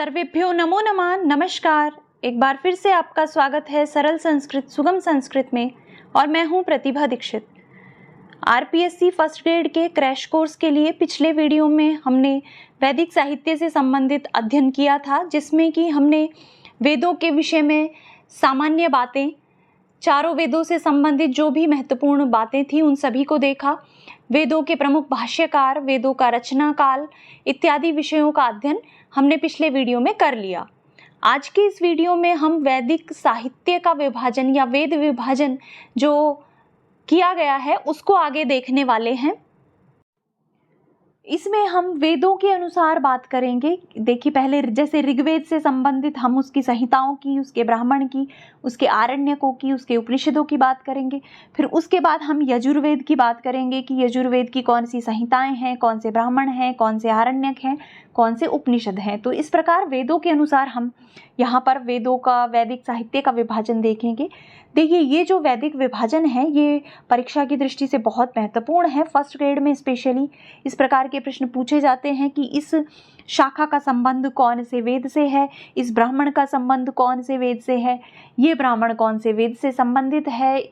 सर्वेभ्यो नमो नमः। नमस्कार। एक बार फिर से आपका स्वागत है सरल संस्कृत सुगम संस्कृत में और मैं हूं प्रतिभा दीक्षित। आरपीएससी फर्स्ट ग्रेड के क्रैश कोर्स के लिए पिछले वीडियो में हमने वैदिक साहित्य से संबंधित अध्ययन किया था, जिसमें कि हमने वेदों के विषय में सामान्य बातें, चारों वेदों से संबंधित जो भी महत्वपूर्ण बातें थी उन सभी को देखा। वेदों के प्रमुख भाष्यकार, वेदों का रचना काल इत्यादि विषयों का अध्ययन हमने पिछले वीडियो में कर लिया। आज के इस वीडियो में हम वैदिक साहित्य का विभाजन या वेद विभाजन जो किया गया है उसको आगे देखने वाले हैं। इसमें हम वेदों के अनुसार बात करेंगे। देखिए, पहले जैसे ऋग्वेद से संबंधित हम उसकी संहिताओं की, उसके ब्राह्मण की, उसके आरण्यकों की, उसके उपनिषदों की बात करेंगे। फिर उसके बाद हम यजुर्वेद की बात करेंगे कि यजुर्वेद की कौन सी संहिताएं हैं, कौन से ब्राह्मण हैं, कौन से आरण्यक हैं, कौन से उपनिषद हैं। तो इस प्रकार वेदों के अनुसार हम यहाँ पर वेदों का, वैदिक साहित्य का विभाजन देखेंगे। देखिए, ये जो वैदिक विभाजन है ये परीक्षा की दृष्टि से बहुत महत्वपूर्ण है। फर्स्ट ग्रेड में स्पेशली इस प्रकार के प्रश्न पूछे जाते हैं कि इस शाखा का संबंध कौन से वेद से है, इस ब्राह्मण का संबंध कौन से वेद से है, ये ब्राह्मण कौन से वेद से संबंधित है,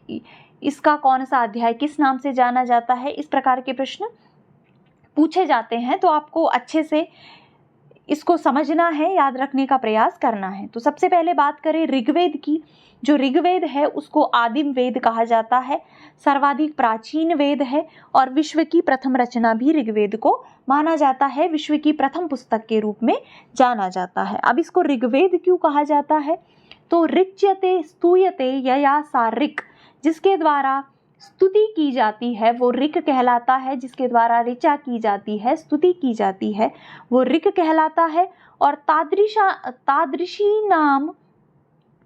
इसका कौन सा अध्याय किस नाम से जाना जाता है। इस प्रकार के प्रश्न पूछे जाते हैं, तो आपको अच्छे से इसको समझना है, याद रखने का प्रयास करना है। तो सबसे पहले बात करें ऋग्वेद की। जो ऋग्वेद है उसको आदिम वेद कहा जाता है, सर्वाधिक प्राचीन वेद है और विश्व की प्रथम रचना भी ऋग्वेद को माना जाता है, विश्व की प्रथम पुस्तक के रूप में जाना जाता है। अब इसको ऋग्वेद क्यों कहा जाता है? तो ऋच्यते स्तूयते यया सा ऋक्, जिसके द्वारा स्तुति की जाती है वो ऋक् कहलाता है, जिसके द्वारा ऋचा की जाती है, स्तुति की जाती है, वो ऋक् कहलाता है। और तादृशी नाम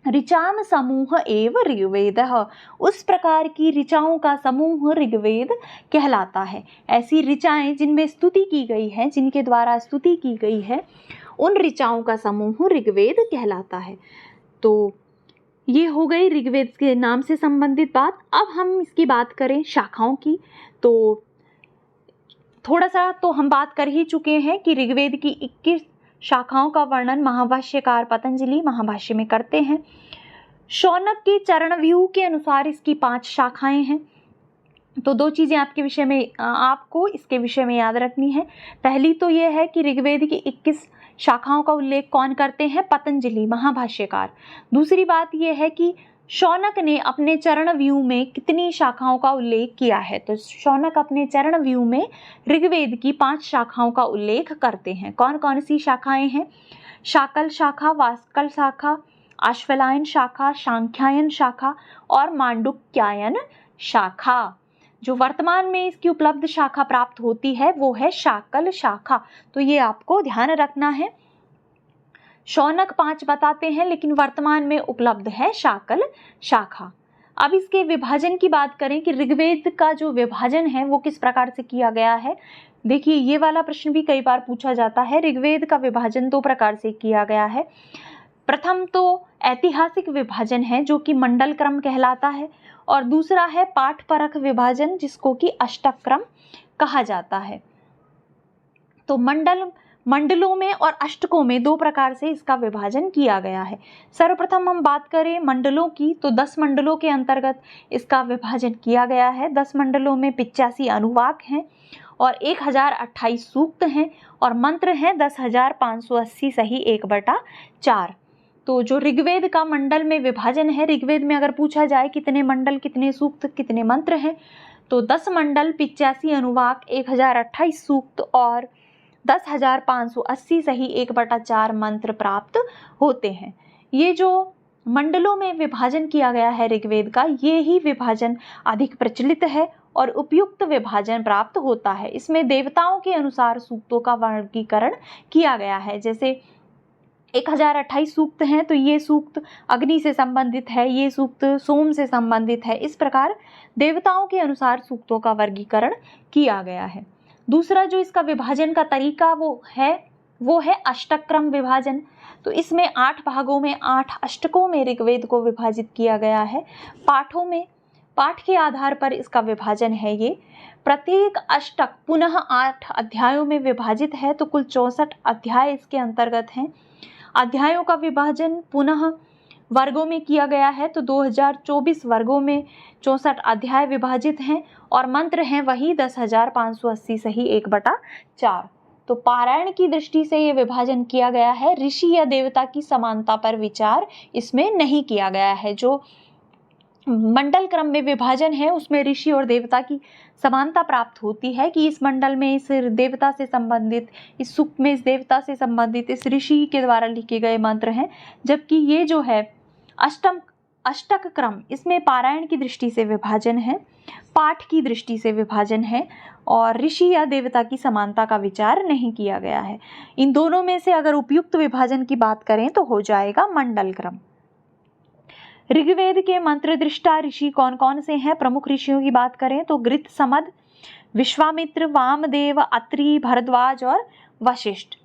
ऋचान समूह एव ऋग्वेदः, उस प्रकार की ऋचाओं का समूह ऋग्वेद कहलाता है। ऐसी ऋचाएं जिनमें स्तुति की गई है, जिनके द्वारा स्तुति की गई है, उन ऋचाओं का समूह ऋग्वेद कहलाता है। तो ये हो गई ऋग्वेद के नाम से संबंधित बात। अब हम इसकी बात करें शाखाओं की, तो थोड़ा सा तो हम बात कर ही चुके हैं कि ऋग्वेद की 21 शाखाओं का वर्णन महाभाष्यकार पतंजलि महाभाष्य में करते हैं। शौनक के चरण व्यूह के अनुसार इसकी 5 शाखाएं हैं। तो दो चीजें आपको इसके विषय में याद रखनी है। पहली तो यह है कि ऋग्वेद की 21 शाखाओं का उल्लेख कौन करते हैं? पतंजलि महाभाष्यकार। दूसरी बात यह है कि शौनक ने अपने चरण व्यूह में कितनी शाखाओं का उल्लेख किया है। तो शौनक अपने चरण व्यूह में ऋग्वेद की 5 शाखाओं का उल्लेख करते हैं। कौन कौन सी शाखाएं हैं? शाकल शाखा, वास्कल शाखा, आश्वलायन शाखा, सांख्यायन शाखा और मांडुक्यायन शाखा। जो वर्तमान में इसकी उपलब्ध शाखा प्राप्त होती है वो है शाकल शाखा। तो ये आपको ध्यान रखना है। शौनक 5 बताते हैं, लेकिन वर्तमान में उपलब्ध है शाकल शाखा। अब इसके विभाजन की बात करें कि ऋग्वेद का जो विभाजन है वो किस प्रकार से किया गया है। देखिए, ये वाला प्रश्न भी कई बार पूछा जाता है। ऋग्वेद का विभाजन 2 प्रकार से किया गया है। प्रथम तो ऐतिहासिक विभाजन है जो कि मंडल क्रम कहलाता है, और दूसरा है पाठ परख विभाजन जिसको कि अष्टक क्रम कहा जाता है। तो मंडलों में और अष्टकों में 2 प्रकार से इसका विभाजन किया गया है। सर्वप्रथम हम बात करें मंडलों की, तो 10 मंडलों के अंतर्गत इसका विभाजन किया गया है। 10 मंडलों में 85 अनुवाक हैं और 1028 सूक्त हैं और मंत्र हैं 10,580 सही 1/4। तो जो ऋग्वेद का मंडल में विभाजन है, ऋग्वेद में अगर पूछा जाए कितने मंडल, कितने सूक्त, कितने मंत्र हैं, तो 10 मंडल, 85 अनुवाक, 1028 सूक्त और 10,580 सही 1/4 मंत्र प्राप्त होते हैं। ये जो मंडलों में विभाजन किया गया है ऋग्वेद का, ये ही विभाजन अधिक प्रचलित है और उपयुक्त विभाजन प्राप्त होता है। इसमें देवताओं के अनुसार सूक्तों का वर्गीकरण किया गया है। जैसे 1028 सूक्त हैं तो ये सूक्त अग्नि से संबंधित है, ये सूक्त सोम से संबंधित है। इस प्रकार देवताओं के अनुसार सूक्तों का वर्गीकरण किया गया है। दूसरा जो इसका विभाजन का तरीका वो है अष्टक क्रम विभाजन। तो इसमें 8 भागों में 8 अष्टकों में ऋग्वेद को विभाजित किया गया है। पाठ के आधार पर इसका विभाजन है। ये प्रत्येक अष्टक पुनः 8 अध्यायों में विभाजित है, तो कुल 64 अध्याय इसके अंतर्गत हैं। अध्यायों का विभाजन पुनः वर्गों में किया गया है, तो 2024 वर्गों में 64 अध्याय विभाजित हैं और मंत्र हैं वही 10,580 सही 1/4। तो पारायण की दृष्टि से ये विभाजन किया गया है, ऋषि या देवता की समानता पर विचार इसमें नहीं किया गया है। जो मंडल क्रम में विभाजन है उसमें ऋषि और देवता की समानता प्राप्त होती है कि इस मंडल में इस देवता से संबंधित, इस सूक्त में इस देवता से संबंधित इस ऋषि के द्वारा लिखे गए मंत्र हैं, जबकि ये जो है अष्टक क्रम, इसमें पारायण की दृष्टि से विभाजन है, पाठ की दृष्टि से विभाजन है और ऋषि या देवता की समानता का विचार नहीं किया गया है। इन दोनों में से अगर उपयुक्त विभाजन की बात करें तो हो जाएगा मंडल क्रम। ऋग्वेद के मंत्र दृष्टा ऋषि कौन कौन से हैं? प्रमुख ऋषियों की बात करें तो गृत समद, विश्वामित्र, वामदेव, अत्रि, भरद्वाज और वशिष्ठ।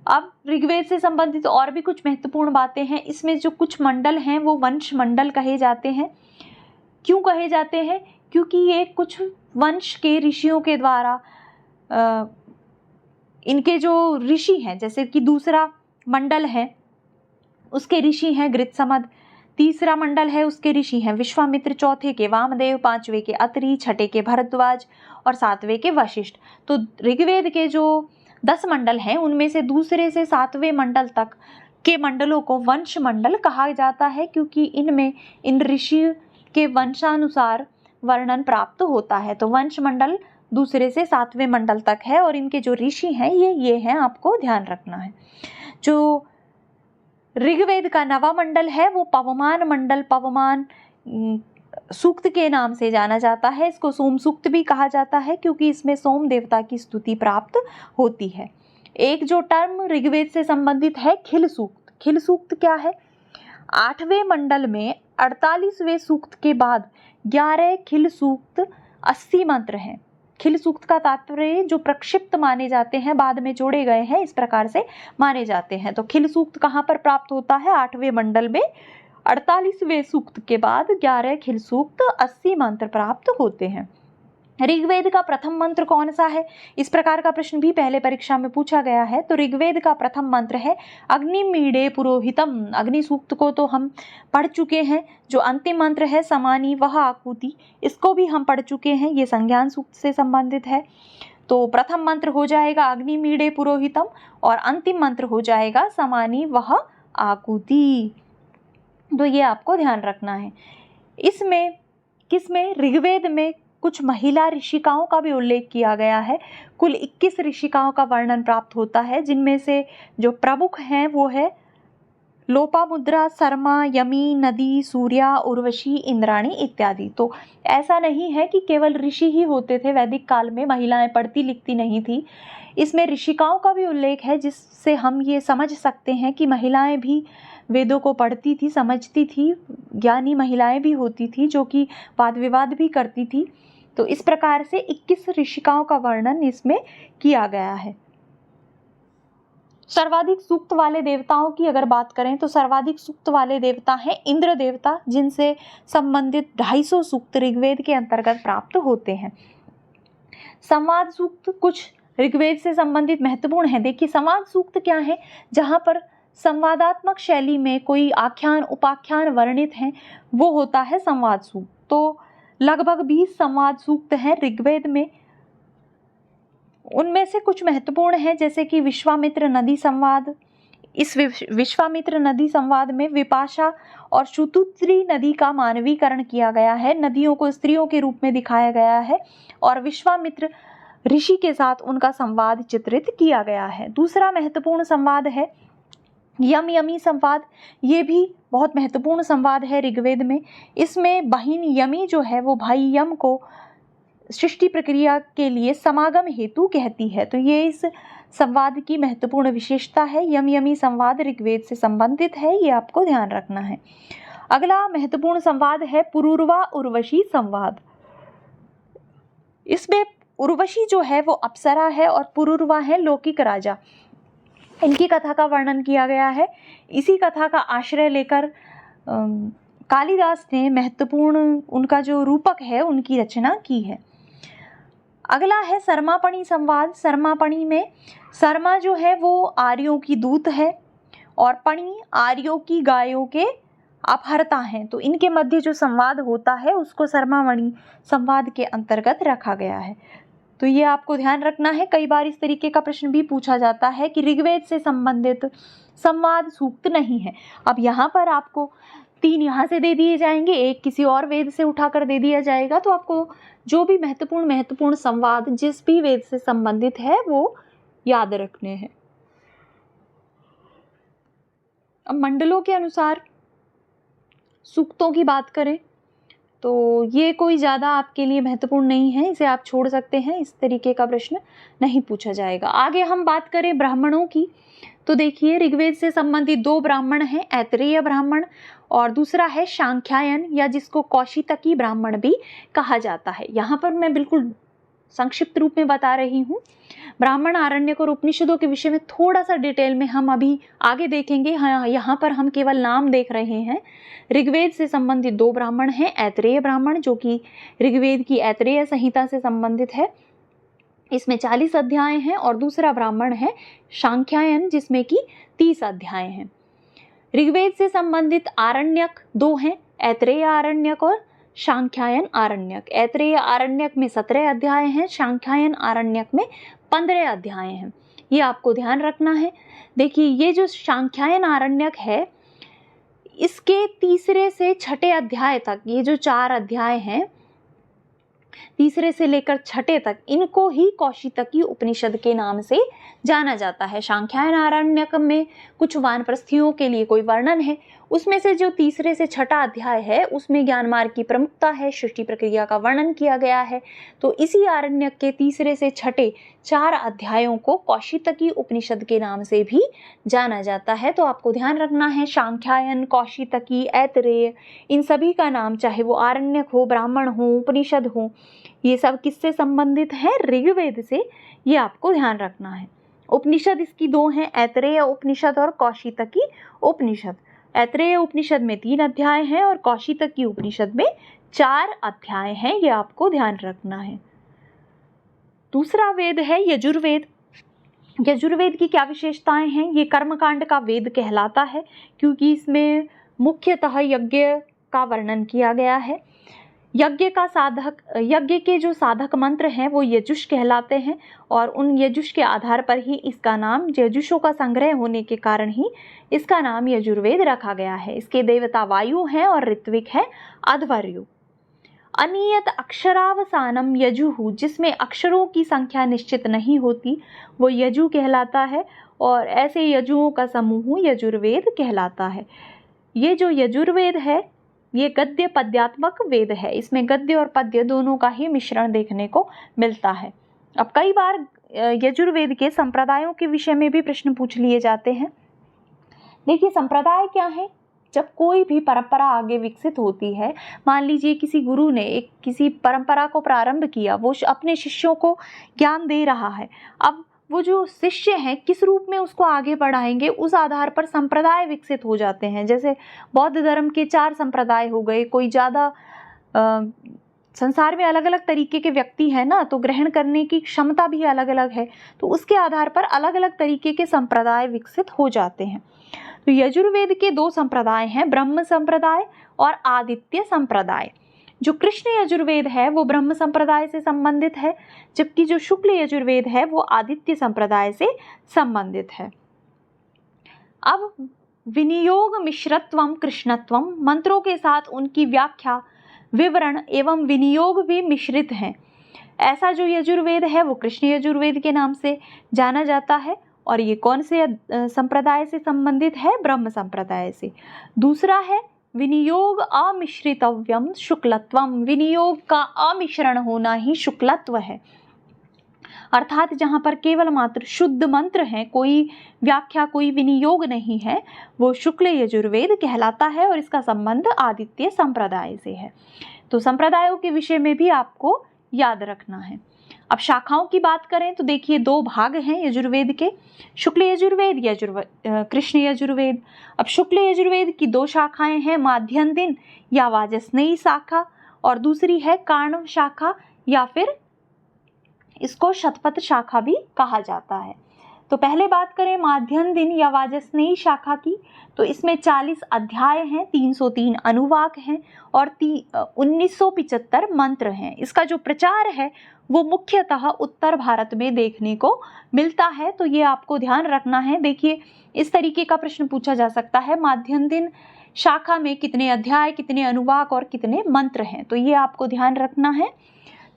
अब ऋग्वेद से संबंधित और भी कुछ महत्वपूर्ण बातें हैं। इसमें जो कुछ मंडल हैं वो वंश मंडल कहे जाते हैं। क्यों कहे जाते हैं? क्योंकि ये कुछ वंश के ऋषियों के द्वारा इनके जो ऋषि हैं, जैसे कि दूसरा मंडल है उसके ऋषि हैं गृत समद, तीसरा मंडल है उसके ऋषि हैं विश्वामित्र, चौथे के वामदेव, पांचवे के अत्रि, छठे के भरद्वाज और सातवें के वशिष्ठ। तो ऋग्वेद के जो 10 मंडल हैं उनमें से दूसरे से 7वें मंडल तक के मंडलों को वंश मंडल कहा जाता है, क्योंकि इनमें इन ऋषि के वंशानुसार वर्णन प्राप्त होता है। तो वंश मंडल दूसरे से 7वें मंडल तक है और इनके जो ऋषि हैं ये हैं, आपको ध्यान रखना है। जो ऋग्वेद का नवा मंडल है वो पवमान मंडल, पवमान सूक्त के नाम से जाना जाता है। इसको सोम सूक्त भी कहा जाता है क्योंकि इसमें सोम देवता की स्तुति प्राप्त होती है। एक जो टर्म ऋग्वेद से संबंधित है खिल सूक्त। खिल सूक्त क्या है? 8वें मंडल में 48वें सूक्त के बाद 11 खिल सूक्त 80 मंत्र हैं। खिल सूक्त का तात्पर्य जो प्रक्षिप्त माने जाते हैं, बाद में जोड़े गए हैं, इस प्रकार से माने जाते हैं। तो खिल सूक्त कहाँ पर प्राप्त होता है? 8वें मंडल में 48वें सूक्त के बाद 11 खिल सूक्त 80 मंत्र प्राप्त होते हैं। ऋग्वेद का प्रथम मंत्र कौन सा है? इस प्रकार का प्रश्न भी पहले परीक्षा में पूछा गया है। तो ऋग्वेद का प्रथम मंत्र है अग्निमीडे पुरोहितम। अग्नि सूक्त को तो हम पढ़ चुके हैं। जो अंतिम मंत्र है समानी वह आकुति, इसको भी हम पढ़ चुके हैं, ये संज्ञान सूक्त से संबंधित है। तो प्रथम मंत्र हो जाएगा अग्निमीडे पुरोहितम और अंतिम मंत्र हो जाएगा समानी वह आकुति। तो ये आपको ध्यान रखना है। इसमें किसमें? ऋग्वेद में कुछ महिला ऋषिकाओं का भी उल्लेख किया गया है। कुल 21 ऋषिकाओं का वर्णन प्राप्त होता है, जिनमें से जो प्रमुख हैं वो है लोपामुद्रा, शर्मा, यमी, नदी, सूर्या, उर्वशी, इंद्राणी इत्यादि। तो ऐसा नहीं है कि केवल ऋषि ही होते थे, वैदिक काल में महिलाएं पढ़ती लिखती नहीं थी। इसमें ऋषिकाओं का भी उल्लेख है, जिससे हम ये समझ सकते हैं कि महिलाएं भी वेदों को पढ़ती थी, समझती थी, ज्ञानी महिलाएं भी होती थी जो कि वाद विवाद भी करती थी। तो इस प्रकार से 21 ऋषिकाओं का वर्णन इसमें किया गया है। सर्वाधिक सूक्त वाले देवताओं की अगर बात करें तो सर्वाधिक सूक्त वाले देवता हैं इंद्र देवता, जिनसे संबंधित 250 सूक्त ऋग्वेद के अंतर्गत प्राप्त होते हैं। संवाद सूक्त कुछ ऋग्वेद से संबंधित महत्वपूर्ण है। देखिए संवाद सूक्त क्या है? जहाँ पर संवादात्मक शैली में कोई आख्यान उपाख्यान वर्णित हैं, वो होता है संवाद सूक्त। तो लगभग 20 संवाद सूक्त हैं ऋग्वेद में। उनमें से कुछ महत्वपूर्ण हैं, जैसे कि विश्वामित्र नदी संवाद। इस विश्वामित्र नदी संवाद में विपाशा और शुतुत्री नदी का मानवीकरण किया गया है। नदियों को स्त्रियों के रूप में दिखाया गया है और विश्वामित्र ऋषि के साथ उनका संवाद चित्रित किया गया है। दूसरा महत्वपूर्ण संवाद है यम यमी संवाद। ये भी बहुत महत्वपूर्ण संवाद है ऋग्वेद में। इसमें बहिन यमी जो है वो भाई यम को सृष्टि प्रक्रिया के लिए समागम हेतु कहती है। तो ये इस संवाद की महत्वपूर्ण विशेषता है। यम यमी संवाद ऋग्वेद से संबंधित है, ये आपको ध्यान रखना है। अगला महत्वपूर्ण संवाद है पुरूरवा उर्वशी संवाद। इसमें उर्वशी जो है वो अप्सरा है और पुरूरवा है लौकिक राजा। इनकी कथा का वर्णन किया गया है। इसी कथा का आश्रय लेकर कालिदास ने महत्वपूर्ण उनका जो रूपक है उनकी रचना की है। अगला है सरमापणी संवाद। सरमापणी में शर्मा जो है वो आर्यों की दूत है और पणी आर्यों की गायों के अपहर्ता हैं। तो इनके मध्य जो संवाद होता है उसको सरमापणी संवाद के अंतर्गत रखा गया है। तो ये आपको ध्यान रखना है। कई बार इस तरीके का प्रश्न भी पूछा जाता है कि ऋग्वेद से संबंधित संवाद सूक्त नहीं है। अब यहाँ पर आपको 3 यहाँ से दे दिए जाएंगे, 1 किसी और वेद से उठाकर दे दिया जाएगा। तो आपको जो भी महत्वपूर्ण संवाद जिस भी वेद से संबंधित है वो याद रखने हैं। अब मंडलों के अनुसार सूक्तों की बात करें तो ये कोई ज़्यादा आपके लिए महत्वपूर्ण नहीं है, इसे आप छोड़ सकते हैं, इस तरीके का प्रश्न नहीं पूछा जाएगा। आगे हम बात करें ब्राह्मणों की तो देखिए ऋग्वेद से संबंधित 2 ब्राह्मण हैं, ऐतरेय ब्राह्मण और दूसरा है सांख्यायन या जिसको कौशितकी ब्राह्मण भी कहा जाता है। यहाँ पर मैं बिल्कुल संक्षिप्त रूप में बता रही हूँ। ब्राह्मण, आरण्यक और उपनिषदों के विषय में थोड़ा सा डिटेल में हम अभी आगे देखेंगे। हाँ, यहाँ पर हम केवल नाम देख रहे हैं। ऋग्वेद से संबंधित 2 ब्राह्मण हैं, ऐतरेय ब्राह्मण जो कि ऋग्वेद की ऐतरेय संहिता से संबंधित है, इसमें 40 अध्याय हैं, और दूसरा ब्राह्मण है सांख्यायन जिसमें कि 30 अध्याय हैं। ऋग्वेद से संबंधित आरण्यक 2 हैं, ऐतरेय आरण्यक और सांख्यायन आरण्यक। ऐतरेय आरण्यक में 17 अध्याय हैं, सांख्यायन आरण्यक में 15 अध्याय हैं। ये आपको ध्यान रखना है। देखिए ये जो सांख्यायन आरण्यक है इसके 3 से 6 अध्याय तक, ये जो 4 अध्याय हैं 3 से लेकर 6 तक, इनको ही कौशितकी उपनिषद के नाम से जाना जाता है। सांख्यायन आरण्यक में कुछ वानप्रस्थियों के लिए कोई वर्णन है, उसमें से जो 3 से 6 अध्याय है उसमें ज्ञान मार्ग की प्रमुखता है, सृष्टि प्रक्रिया का वर्णन किया गया है। तो इसी आरण्यक के 3 से 6 4 अध्यायों को कौशितकी उपनिषद के नाम से भी जाना जाता है। तो आपको ध्यान रखना है सांख्यायन, कौशितकी, ऐतरेय, इन सभी का नाम चाहे वो आरण्यक हो, ब्राह्मण हो, उपनिषद हो, ये सब किससे संबंधित है? ऋग्वेद से। ये आपको ध्यान रखना है। उपनिषद इसकी 2 हैं, ऐतरेय उपनिषद और कौशितकी उपनिषद। ऐतरेय उपनिषद में 3 अध्याय हैं और कौशितकी उपनिषद में 4 अध्याय हैं। ये आपको ध्यान रखना है। दूसरा वेद है यजुर्वेद। यजुर्वेद की क्या विशेषताएं हैं? ये कर्मकांड का वेद कहलाता है क्योंकि इसमें मुख्यतः यज्ञ का वर्णन किया गया है। यज्ञ के जो साधक मंत्र हैं वो यजुष कहलाते हैं और उन यजुष के आधार पर ही इसका नाम, यजुषों का संग्रह होने के कारण ही इसका नाम यजुर्वेद रखा गया है। इसके देवता वायु हैं और ऋत्विक है अध्वर्यु। अनियत अक्षरावसानम यजुहु, जिसमें अक्षरों की संख्या निश्चित नहीं होती वो यजु कहलाता है और ऐसे यजुओं का समूह यजुर्वेद कहलाता है। ये जो यजुर्वेद है ये गद्य पद्यात्मक वेद है। इसमें गद्य और पद्य दोनों का ही मिश्रण देखने को मिलता है। अब कई बार यजुर्वेद के संप्रदायों के विषय में भी प्रश्न पूछ लिए जाते हैं। देखिए संप्रदाय क्या है? जब कोई भी परंपरा आगे विकसित होती है, मान लीजिए किसी गुरु ने किसी परंपरा को प्रारंभ किया, वो अपने शिष्यों को ज्ञान दे रहा है। अब वो जो शिष्य हैं किस रूप में उसको आगे बढ़ाएंगे, उस आधार पर संप्रदाय विकसित हो जाते हैं। जैसे बौद्ध धर्म के 4 संप्रदाय हो गए। कोई ज़्यादा संसार में अलग अलग तरीके के व्यक्ति हैं ना, तो ग्रहण करने की क्षमता भी अलग अलग है, तो उसके आधार पर अलग अलग तरीके के संप्रदाय विकसित हो जाते हैं। तो यजुर्वेद के 2 संप्रदाय हैं, ब्रह्म संप्रदाय और आदित्य संप्रदाय। जो कृष्ण यजुर्वेद है वो ब्रह्म संप्रदाय से संबंधित है, जबकि जो शुक्ल यजुर्वेद है वो आदित्य संप्रदाय से संबंधित है। अब विनियोग मिश्रत्वम कृष्णत्वम, मंत्रों के साथ उनकी व्याख्या, विवरण एवं विनियोग भी मिश्रित हैं। ऐसा जो यजुर्वेद है वो कृष्ण यजुर्वेद के नाम से जाना जाता है और ये कौन से संप्रदाय से संबंधित है? ब्रह्म संप्रदाय से। दूसरा है विनियोग अमिश्रितव्यम शुक्लत्वम, विनियोग का अमिश्रण होना ही शुक्लत्व है। अर्थात जहाँ पर केवल मात्र शुद्ध मंत्र हैं, कोई व्याख्या, कोई विनियोग नहीं है, वो शुक्ल यजुर्वेद कहलाता है और इसका संबंध आदित्य संप्रदाय से है। तो संप्रदायों के विषय में भी आपको याद रखना है। अब शाखाओं की बात करें तो देखिए 2 भाग हैं यजुर्वेद के, शुक्ल यजुर्वेद, कृष्ण यजुर्वेद। अब शुक्ल यजुर्वेद की 2 शाखाएं हैं, माध्यन्दिन या वाजस्नेयी शाखा और दूसरी है कार्णव शाखा या फिर इसको शतपथ शाखा भी कहा जाता है। तो पहले बात करें माध्यन दिन या वाजस्नेयी शाखा की, तो इसमें 40 अध्याय हैं, 303 अनुवाक हैं और 1975 मंत्र हैं। इसका जो प्रचार है वो मुख्यतः उत्तर भारत में देखने को मिलता है, तो ये आपको ध्यान रखना है। देखिए, इस तरीके का प्रश्न पूछा जा सकता है, माध्यन दिन शाखा में कितने अध्याय, कितने अनुवाक और कितने मंत्र हैं, तो ये आपको ध्यान रखना है।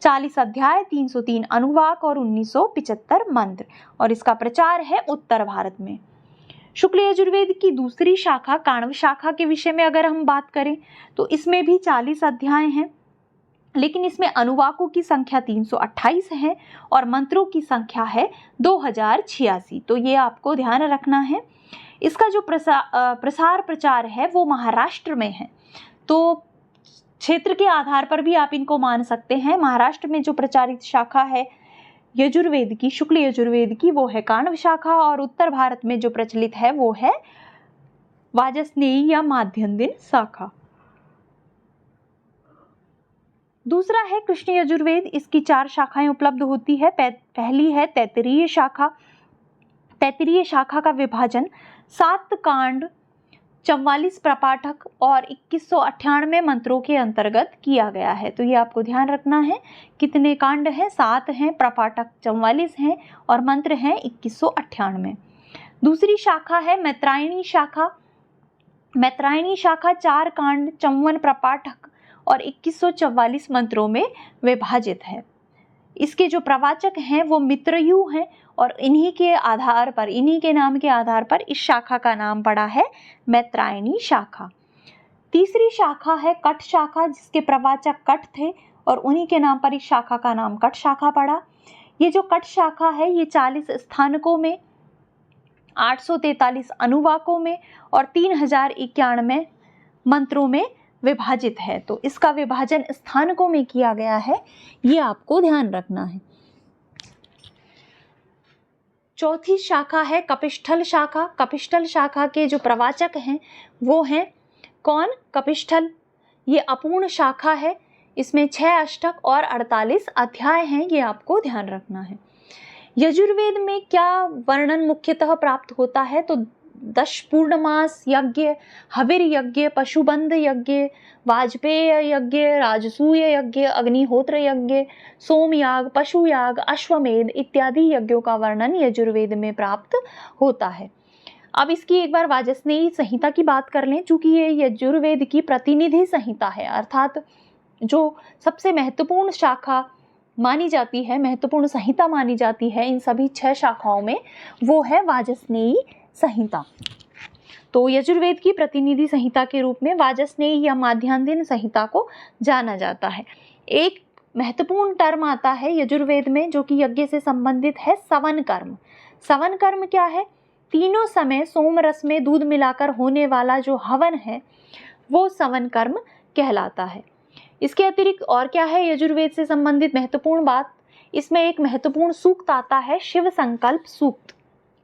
40 अध्याय, 303 अनुवाक और 1975 मंत्र, और इसका प्रचार है उत्तर भारत में। शुक्ल यजुर्वेद की दूसरी शाखा काण्व शाखा के विषय में अगर हम बात करें तो इसमें भी 40 अध्याय हैं, लेकिन इसमें अनुवाकों की संख्या 328 है और मंत्रों की संख्या है 2086। तो ये आपको ध्यान रखना है। इसका जो प्रसार प्रचार है वो महाराष्ट्र में है, तो क्षेत्र के आधार पर भी आप इनको मान सकते हैं। महाराष्ट्र में जो प्रचारित शाखा है यजुर्वेद की, शुक्ल यजुर्वेद की, वो है काण्व शाखा, और उत्तर भारत में जो प्रचलित है वो है वाजस्नेयी या माध्यन दिन शाखा। दूसरा है कृष्ण यजुर्वेद। इसकी 4 शाखाएं उपलब्ध होती है। पहली है तैत्तिरीय शाखा। तैत्तिरीय शाखा का विभाजन 7 कांड, 44 प्रपाठक और 2198 मंत्रों के अंतर्गत किया गया है। तो ये आपको ध्यान रखना है, कितने कांड हैं, 7 हैं, प्रपाठक 44 हैं और मंत्र हैं 2198। दूसरी शाखा है मैत्रायणी शाखा। मैत्रायणी शाखा 4 कांड, 54 प्रपाठक और 2144 मंत्रों में विभाजित है। इसके जो प्रवाचक हैं वो मित्रयु हैं और इन्हीं के आधार पर, इन्हीं के नाम के आधार पर इस शाखा का नाम पड़ा है मैत्रायणी शाखा। तीसरी शाखा है कठ शाखा, जिसके प्रवाचक कठ थे और उन्हीं के नाम पर इस शाखा का नाम कठ शाखा पड़ा। ये जो कठ शाखा है ये 40 स्थानकों में, 843 अनुवाकों में और 3091 मंत्रों में विभाजित है। तो इसका विभाजन स्थानकों में किया गया है, ये आपको ध्यान रखना है। चौथी शाखा है कपिष्ठल शाखा। कपिष्ठल शाखा के जो प्रवाचक हैं वो हैं कौन? कपिष्ठल। ये अपूर्ण शाखा है, इसमें 6 अष्टक और 48 अध्याय हैं, ये आपको ध्यान रखना है। यजुर्वेद में क्या वर्णन मुख्यतः प्राप्त होता है? तो 10 पूर्णमास यज्ञ, हविर यज्ञ, पशुबंध यज्ञ, वाजपेय यज्ञ, राजसूय यज्ञ, अग्निहोत्र यज्ञ, सोमयाग, पशुयाग, अश्वमेध इत्यादि यज्ञों का वर्णन यजुर्वेद में प्राप्त होता है। अब इसकी एक बार वाजस्नेयी संहिता की बात कर लें, चूंकि ये यजुर्वेद की प्रतिनिधि संहिता है, अर्थात जो सबसे महत्वपूर्ण शाखा मानी जाती है, महत्वपूर्ण संहिता मानी जाती है इन सभी 6 शाखाओं में, वो है वाजस्नेयी संहिता। तो यजुर्वेद की प्रतिनिधि संहिता के रूप में वाजस्नेयी या माध्यान्ह दिन संहिता को जाना जाता है। एक महत्वपूर्ण टर्म आता है यजुर्वेद में जो कि यज्ञ से संबंधित है, सवन कर्म। सवन कर्म क्या है? तीनों समय सोम रस में दूध मिलाकर होने वाला जो हवन है वो सवन कर्म कहलाता है। इसके अतिरिक्त और क्या है यजुर्वेद से संबंधित महत्वपूर्ण बात? इसमें एक महत्वपूर्ण सूक्त आता है शिव संकल्प सूक्त।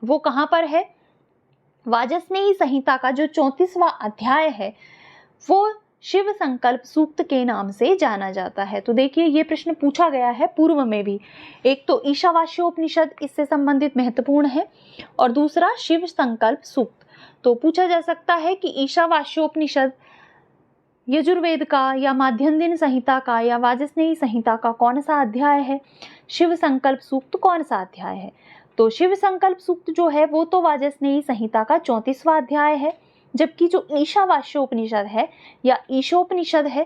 वो कहाँ पर है? वाजस्नेयी संहिता का जो 34वां अध्याय है वो शिव संकल्प सूक्त के नाम से जाना जाता है। तो देखिए, ये प्रश्न पूछा गया है पूर्व में भी। एक तो ईशावास्योपनिषद इससे संबंधित महत्वपूर्ण है और दूसरा शिव संकल्प सूक्त। तो पूछा जा सकता है कि ईशावास्योपनिषद यजुर्वेद का या माध्यान्ह दिन संहिता का या वाजस्नेयी संहिता का कौन सा अध्याय है? शिव संकल्प सूक्त कौन सा अध्याय है? तो शिव संकल्प सूक्त जो है वो तो वाजस्नेयी संहिता का 34वां अध्याय है, जबकि जो ईशावास्योपनिषद है या ईशोपनिषद है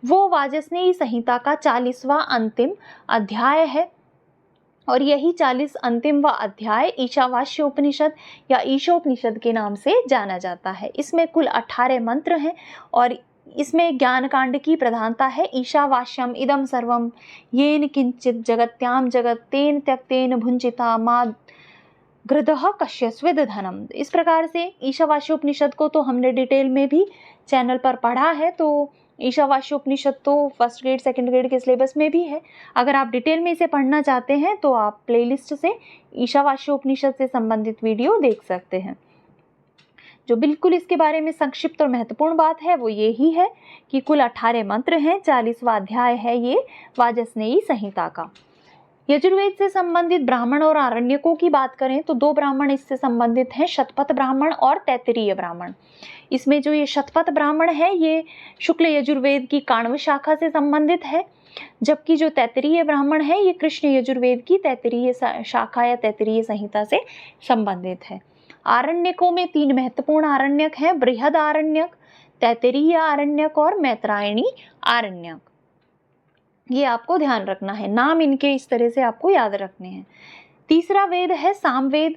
वो वाजस्नेयी संहिता का 40वां अंतिम अध्याय है। और यही 40 अंतिमवां अध्याय ईशावास्योपनिषद या ईशोपनिषद के नाम से जाना जाता है। इसमें कुल 18 मंत्र हैं और इसमें ज्ञान कांड की प्रधानता है। ईशावास्यम इदम सर्वम येन किंचित जगत्याम जगत तेन त्यक्तेन भुंजिता मा गृदः कश्यस्विद धनम। इस प्रकार से ईशावास्योपनिषद को तो हमने डिटेल में भी चैनल पर पढ़ा है। तो ईशावास्योपनिषद तो फर्स्ट ग्रेड सेकंड ग्रेड के सिलेबस में भी है। अगर आप डिटेल में इसे पढ़ना चाहते हैं तो आप प्लेलिस्ट से ईशावास्योपनिषद से संबंधित वीडियो देख सकते हैं। जो बिल्कुल इसके बारे में संक्षिप्त और महत्वपूर्ण बात है वो ये ही है कि कुल 18 मंत्र हैं, 40वां अध्याय है ये वाजस्नेयी संहिता का। यजुर्वेद से संबंधित ब्राह्मण और आरण्यकों की बात करें तो दो ब्राह्मण इससे संबंधित हैं, शतपथ ब्राह्मण और तैत्तिरीय ब्राह्मण। इसमें जो ये शतपथ ब्राह्मण है ये शुक्ल यजुर्वेद की काण्व शाखा से संबंधित है, जबकि जो तैत्तिरीय ब्राह्मण है ये कृष्ण यजुर्वेद की तैत्तिरीय शाखा या तैत्तिरीय संहिता से संबंधित है। आरण्यकों में 3 महत्वपूर्ण आरण्यक हैं, बृहद आरण्यक, तैत्तिरीय आरण्यक और मैत्रायणी आरण्यक। ये आपको ध्यान रखना है, नाम इनके इस तरह से आपको याद रखने हैं। तीसरा वेद है सामवेद।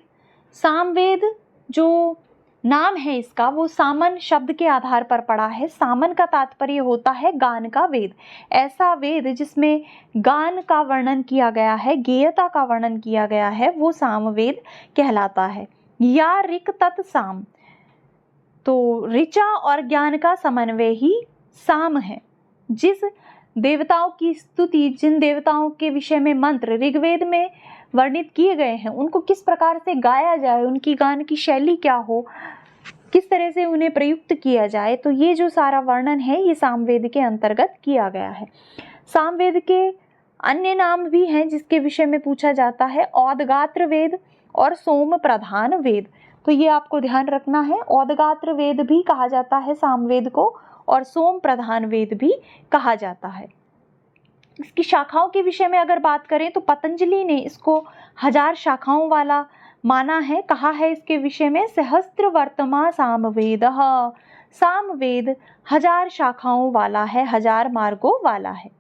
सामवेद जो नाम है इसका वो सामन शब्द के आधार पर पड़ा है। सामन का तात्पर्य होता है गान का वेद। ऐसा वेद जिसमें गान का वर्णन किया गया है, गेयता का वर्णन किया गया है, वो सामवेद कहलाता है। या ऋक तत् साम, तो ऋचा और ज्ञान का समन्वय ही साम है। जिस देवताओं की स्तुति, जिन देवताओं के विषय में मंत्र ऋग्वेद में वर्णित किए गए हैं, उनको किस प्रकार से गाया जाए, उनकी गान की शैली क्या हो, किस तरह से उन्हें प्रयुक्त किया जाए, तो ये जो सारा वर्णन है ये सामवेद के अंतर्गत किया गया है। सामवेद के अन्य नाम भी हैं जिसके विषय में पूछा जाता है, औदगात्र वेद और सोम प्रधान वेद। तो ये आपको ध्यान रखना है, औदगात्र वेद भी कहा जाता है सामवेद को और सोम प्रधान वेद भी कहा जाता है। इसकी शाखाओं के विषय में अगर बात करें तो पतंजलि ने इसको 1000 शाखाओं वाला माना है। कहा है इसके विषय में सहस्त्र वर्तमा सामवेदः, सामवेद 1000 शाखाओं वाला है, 1000 मार्गों वाला है।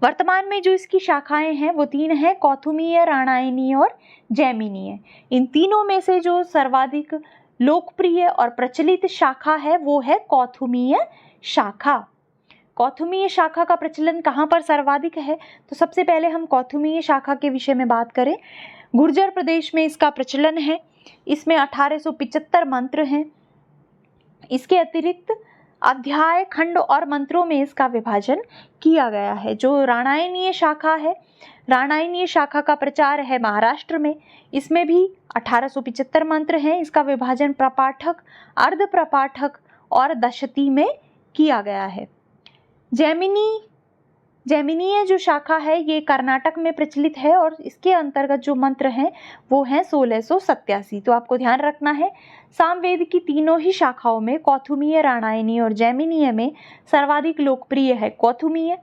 वर्तमान में जो इसकी शाखाएं हैं वो 3 हैं, कौथुमीय, राणायनीय और जैमिनीय। इन तीनों में से जो सर्वाधिक लोकप्रिय और प्रचलित शाखा है वो है कौथुमीय शाखा। कौथुमीय शाखा का प्रचलन कहाँ पर सर्वाधिक है, तो सबसे पहले हम कौथुमीय शाखा के विषय में बात करें। गुर्जर प्रदेश में इसका प्रचलन है। इसमें 1875 मंत्र हैं। इसके अतिरिक्त अध्याय, खंड और मंत्रों में इसका विभाजन किया गया है। जो राणायनीय शाखा है, राणायनीय शाखा का प्रचार है महाराष्ट्र में। इसमें भी 1875 मंत्र हैं। इसका विभाजन प्रपाठक, अर्ध प्रपाठक और दशती में किया गया है। जैमिनीय जो शाखा है ये कर्नाटक में प्रचलित है और इसके अंतर्गत जो मंत्र हैं वो हैं 1687। तो आपको ध्यान रखना है, सामवेद की तीनों ही शाखाओं में कौथुमीय, राणायनीय और जैमिनीय में सर्वाधिक लोकप्रिय है कौथुमीय।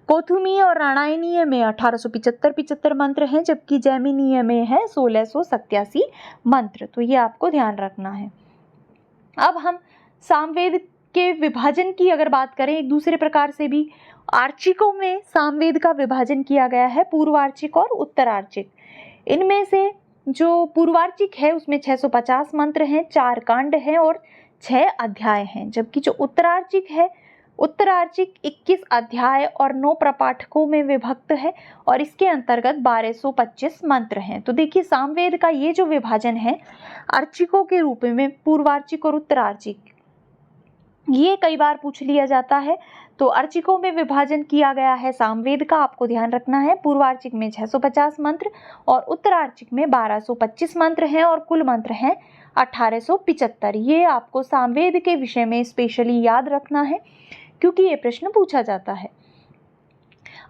कौथुमीय और राणायनीय में 1875 मंत्र हैं, जबकि जैमिनीय में है 1687 मंत्र। तो ये आपको ध्यान रखना है। अब हम सामवेद के विभाजन की अगर बात करें एक दूसरे प्रकार से भी, आर्चिकों में सामवेद का विभाजन किया गया है, पूर्वार्चिक और उत्तरार्चिक। इनमें से जो पूर्वार्चिक है उसमें 650 मंत्र हैं, 4 कांड हैं और 6 अध्याय हैं, जबकि जो उत्तरार्चिक है, उत्तरार्चिक 21 अध्याय और 9 प्रपाठकों में विभक्त है और इसके अंतर्गत 1225 मंत्र हैं। तो देखिए सामवेद का ये जो विभाजन है अर्चिकों के रूप में, पूर्वार्चिक और उत्तरार्चिक, ये कई बार पूछ लिया जाता है। तो अर्चिकों में विभाजन किया गया है सामवेद का, आपको ध्यान रखना है। पूर्वार्चिक में 650 मंत्र और उत्तरार्चिक में 1225 मंत्र हैं और कुल मंत्र हैं 1875। ये आपको सामवेद के विषय में स्पेशली याद रखना है क्योंकि ये प्रश्न पूछा जाता है।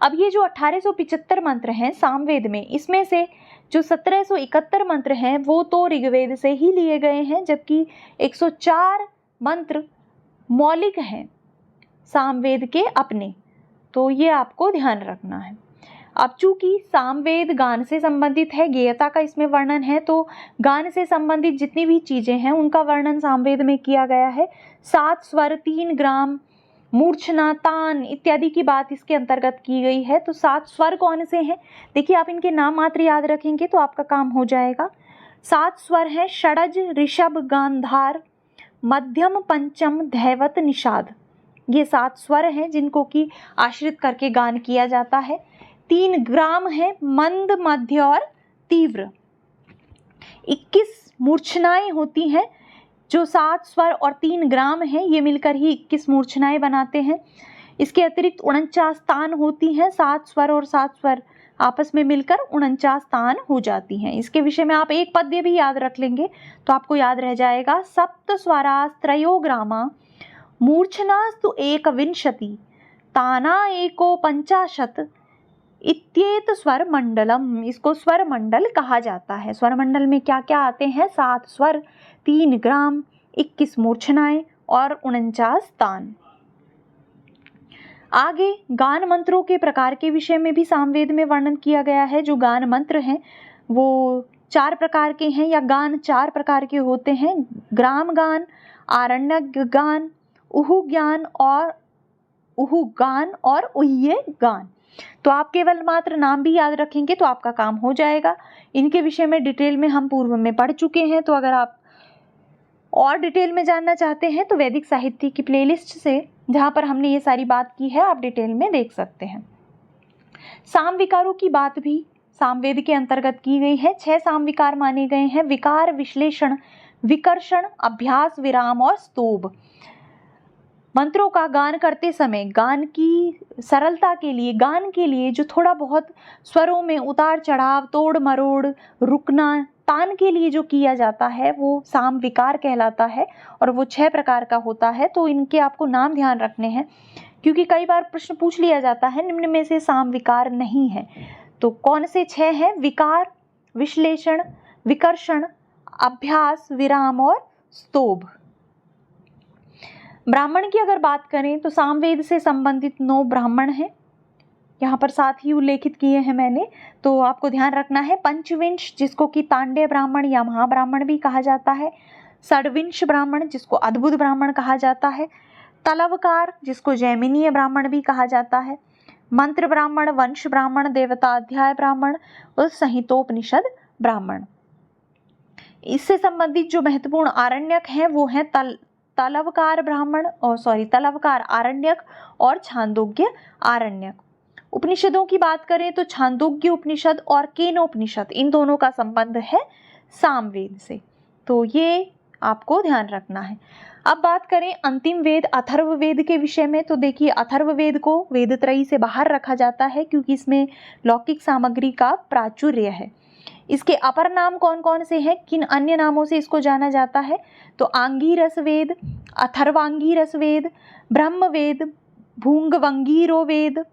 अब ये जो 1875 मंत्र हैं सामवेद में, इसमें से जो 1771 मंत्र हैं वो तो ऋग्वेद से ही लिए गए हैं, जबकि 104 मंत्र मौलिक हैं सामवेद के अपने। तो ये आपको ध्यान रखना है। अब चूंकि सामवेद गान से संबंधित है, गेयता का इसमें वर्णन है, तो गान से संबंधित जितनी भी चीजें हैं उनका वर्णन सामवेद में किया गया है। 7 स्वर, 3 ग्राम, मूर्छना, तान इत्यादि की बात इसके अंतर्गत की गई है। तो 7 स्वर कौन से हैं, देखिए आप इनके नाम मात्र याद रखेंगे तो आपका काम हो जाएगा। 7 स्वर हैं षडज, ऋषभ, गांधार, मध्यम, पंचम, धैवत, निषाद। ये 7 स्वर हैं जिनको कि आश्रित करके गान किया जाता है। 3 ग्राम है मंद, मध्य और तीव्र। 21 मूर्छनाएं होती हैं। जो 7 स्वर और 3 ग्राम हैं ये मिलकर ही 21 मूर्छनाएं बनाते हैं। इसके अतिरिक्त 49 तान होती हैं। 7 स्वर और 7 स्वर आपस में मिलकर 49 तान हो जाती हैं। इसके विषय में आप एक पद्य भी याद रख लेंगे तो आपको याद रह जाएगा। सप्त स्वरास्त्रयो ग्रामा मूर्छनास्तु 1 विंशति ताना 1 50 इत्येत स्वर मंडलम, इसको स्वर मंडल कहा जाता है। स्वर मंडल में क्या क्या आते हैं? 7 स्वर, 3 ग्राम, 21 मूर्छनाएं और 49 तान। आगे गान मंत्रों के प्रकार के विषय में भी सामवेद में वर्णन किया गया है। जो गान मंत्र हैं वो 4 प्रकार के हैं, या गान 4 प्रकार के होते हैं। ग्राम गान, आरण्यक गान, उहु गान और उह्ये गान। तो आप केवल मात्र नाम भी याद रखेंगे तो आपका काम हो जाएगा। इनके विषय में डिटेल में हम पूर्व में पढ़ चुके हैं, तो अगर आप और डिटेल में जानना चाहते हैं तो वैदिक साहित्य की प्लेलिस्ट से, जहाँ पर हमने ये सारी बात की है, आप डिटेल में देख सकते हैं। साम विकारों की बात भी सामवेद के अंतर्गत की गई है। 6 साम विकार माने गए हैं: विकार, विश्लेषण, विकर्षण, अभ्यास, विराम और स्तोभ। मंत्रों का गान करते समय गान की सरलता के लिए, गान के लिए जो थोड़ा बहुत स्वरों में उतार चढ़ाव, तोड़ मरोड़, रुकना, तान के लिए जो किया जाता है वो साम विकार कहलाता है, और वो 6 प्रकार का होता है। तो इनके आपको नाम ध्यान रखने हैं, क्योंकि कई बार प्रश्न पूछ लिया जाता है निम्न में से साम विकार नहीं है। तो कौन से 6 हैं? विकार, विश्लेषण, विकर्षण, अभ्यास, विराम और स्तोभ। ब्राह्मण की अगर बात करें तो सामवेद से संबंधित 9 ब्राह्मण हैं, यहाँ पर साथ ही उल्लेखित किए हैं मैंने, तो आपको ध्यान रखना है। पंचविंश, जिसको कि तांड्य ब्राह्मण या महाब्राह्मण भी कहा जाता है। षड्विंश ब्राह्मण, जिसको अद्भुत ब्राह्मण कहा जाता है। तलवकार, जिसको जैमिनीय ब्राह्मण भी कहा जाता है। मंत्र ब्राह्मण, वंश ब्राह्मण, देवताध्याय ब्राह्मण और संहितोपनिषद ब्राह्मण। इससे संबंधित जो महत्वपूर्ण आरण्यक हैं वो हैं तलवकार आरण्यक और छांदोग्य आरण्यक। उपनिषदों की बात करें तो छांदोग्य उपनिषद और केनोपनिषद, इन दोनों का संबंध है सामवेद से, तो ये आपको ध्यान रखना है। अब बात करें अंतिम वेद अथर्ववेद के विषय में, तो देखिए अथर्ववेद को वेदत्रयी से बाहर रखा जाता है क्योंकि इसमें लौकिक सामग्री का प्राचुर्य है। इसके अपर नाम कौन कौन से हैं, किन अन्य नामों से इसको जाना जाता है? तो आंगीरस वेद, अथर्वांगीरस वेद, ब्रह्मवेद, भूंगवंगीरो वेद,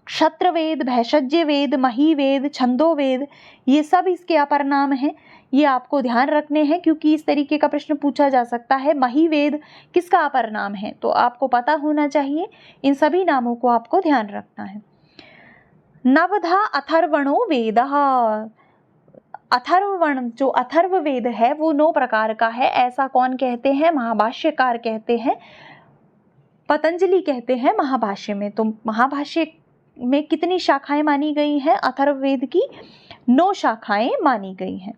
क्षत्रवेद, भैषज्य वेद, महीवेद, छंदोवेद, ये सब इसके अपर नाम हैं। ये आपको ध्यान रखने हैं क्योंकि इस तरीके का प्रश्न पूछा जा सकता है। महीवेद किसका अपर नाम है, तो आपको पता होना चाहिए। इन सभी नामों को आपको ध्यान रखना है। नवधा अथर्वणो वेदः, अथर्वण जो अथर्ववेद है वो 9 प्रकार का है। ऐसा कौन कहते हैं? महाभाष्यकार कहते हैं, पतंजलि कहते हैं महाभाष्य में। तो महाभाष्य में कितनी शाखाएं मानी गई हैं? अथर्ववेद की 9 शाखाएं मानी गई हैं।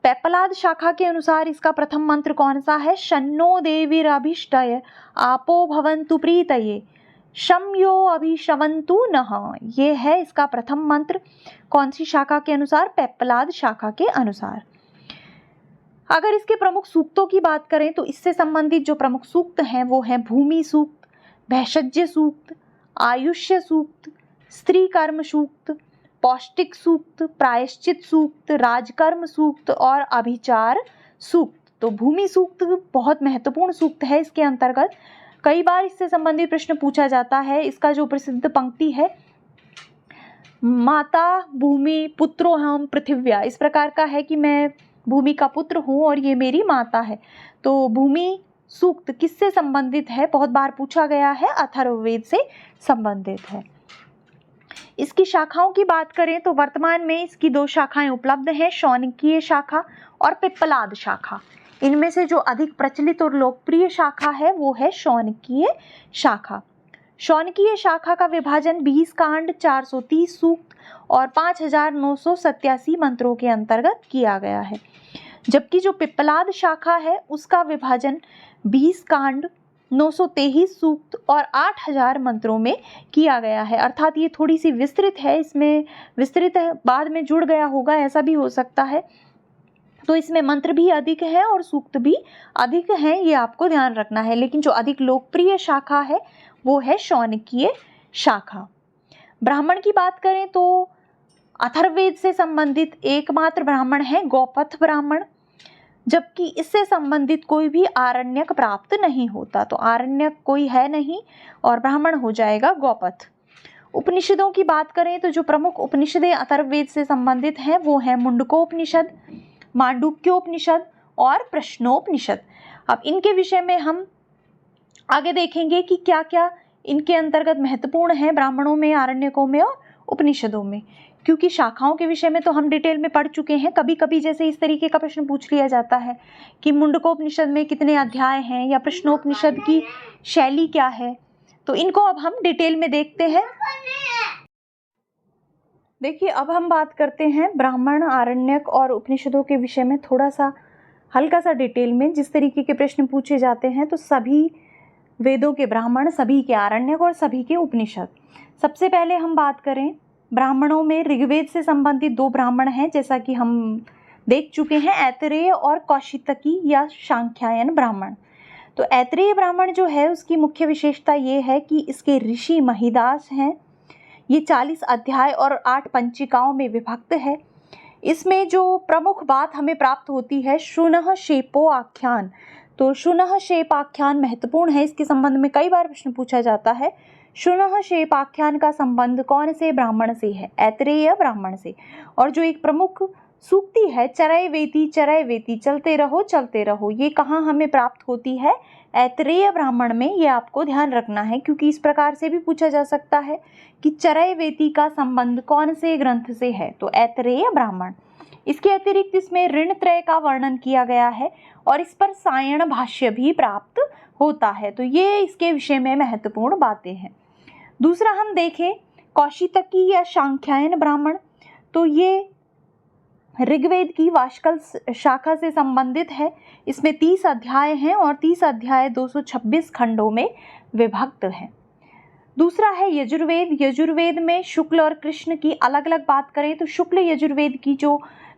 पेप्पलाद शाखा के अनुसार इसका प्रथम मंत्र कौन सा है? शन्नो देवीरभिष्टय आपो भवन्तु प्रीतये शम्यो अभिशवन्तु नः, ये है इसका प्रथम मंत्र। कौन सी शाखा के अनुसार? पेप्पलाद शाखा के अनुसार। अगर इसके प्रमुख सूक्तों की बात करें तो इससे संबंधित जो प्रमुख सूक्त हैं वो हैं भूमि सूक्त, भैषज्य सूक्त, आयुष्य सूक्त, स्त्री कर्म सूक्त, पौष्टिक सूक्त, प्रायश्चित सूक्त, राजकर्म सूक्त और अभिचार सूक्त। तो भूमि सूक्त बहुत महत्वपूर्ण सूक्त है। इसके अंतर्गत कई बार इससे संबंधित प्रश्न पूछा जाता है। इसका जो प्रसिद्ध पंक्ति है, माता भूमि पुत्रो हम पृथिव्या, इस प्रकार का है कि मैं भूमि का पुत्र हूँ और ये मेरी माता है। तो भूमि सूक्त किससे संबंधित है? बहुत बार पूछा गया है, अथर्ववेद से संबंधित है। इसकी शाखाओं की बात करें तो वर्तमान में इसकी 2 शाखाएं उपलब्ध हैं, शौनकीय शाखा और पिप्पलाद शाखा। इनमें से जो अधिक प्रचलित और लोकप्रिय शाखा है वो है शौनकीय शाखा। शौनकीय शाखा का विभाजन 20 कांड, 430 सूक्त और 5987 मंत्रों के अंतर्गत किया गया है, जबकि जो पिप्पलाद शाखा है उसका विभाजन 20 कांड, 923 सूक्त और 8000 मंत्रों में किया गया है। अर्थात ये थोड़ी सी विस्तृत है, इसमें विस्तृत है, बाद में जुड़ गया होगा, ऐसा भी हो सकता है। तो इसमें मंत्र भी अधिक है और सूक्त भी अधिक हैं, ये आपको ध्यान रखना है। लेकिन जो अधिक लोकप्रिय शाखा है वो है शौनकीय शाखा। ब्राह्मण की बात करें तो अथर्ववेद से संबंधित एकमात्र ब्राह्मण है गौपथ ब्राह्मण, जबकि इससे संबंधित कोई भी आरण्यक प्राप्त नहीं होता। तो आरण्यक कोई है नहीं और ब्राह्मण हो जाएगा गौपथ। उपनिषदों की बात करें तो जो प्रमुख उपनिषदें अथर्ववेद से संबंधित हैं वो है मुंडकोपनिषद, मांडुक्योपनिषद और प्रश्नोपनिषद। अब इनके विषय में हम आगे देखेंगे कि क्या क्या इनके अंतर्गत महत्वपूर्ण है ब्राह्मणों में, आरण्यकों में और उपनिषदों में, क्योंकि शाखाओं के विषय में तो हम डिटेल में पढ़ चुके हैं। कभी कभी जैसे इस तरीके का प्रश्न पूछ लिया जाता है कि मुंडकोपनिषद में कितने अध्याय हैं या प्रश्नोपनिषद की शैली क्या है, तो इनको अब हम डिटेल में देखते हैं। देखिए, अब हम बात करते हैं ब्राह्मण, आरण्यक और उपनिषदों के विषय में थोड़ा सा हल्का सा डिटेल में। जिस तरीके के प्रश्न पूछे जाते हैं तो सभी वेदों के ब्राह्मण, सभी के आरण्यक और सभी के उपनिषद। सबसे पहले हम बात करें ब्राह्मणों में, ऋग्वेद से संबंधित 2 ब्राह्मण हैं, जैसा कि हम देख चुके हैं, ऐतरेय और कौशितकी या सांख्यायन ब्राह्मण। तो ऐतरेय ब्राह्मण जो है उसकी मुख्य विशेषता ये है कि इसके ऋषि महिदास हैं। ये 40 अध्याय और 8 पंचिकाओं में विभक्त है। इसमें जो प्रमुख बात हमें प्राप्त होती है, शुनः शेपो आख्यान। तो शुनः शेप आख्यान महत्वपूर्ण है, इसके संबंध में कई बार प्रश्न पूछा जाता है। शुनः शेप आख्यान का संबंध कौन से ब्राह्मण से है? ऐतरेय ब्राह्मण से। और जो एक प्रमुख सूक्ति है, चरय वेति चलते रहो, ये कहाँ हमें प्राप्त होती है? ऐतरेय ब्राह्मण में। ये आपको ध्यान रखना है, क्योंकि इस प्रकार से भी पूछा जा सकता है कि चरय वेति का संबंध कौन से ग्रंथ से है? तो ऐतरेय ब्राह्मण। इसके अतिरिक्त इसमें ऋणत्रय का वर्णन किया गया है और इस पर सायण भाष्य भी प्राप्त होता है। तो ये इसके विषय में महत्वपूर्ण बातें हैं। दूसरा हम देखें कौशितकी या सांख्यायन ब्राह्मण, तो ये ऋग्वेद की वाष्कल शाखा से संबंधित है। इसमें 30 अध्याय हैं और 30 अध्याय 226 खंडों में विभक्त हैं। दूसरा है यजुर्वेद। यजुर्वेद में शुक्ल और कृष्ण की अलग अलग बात करें तो शुक्ल यजुर्वेद की जो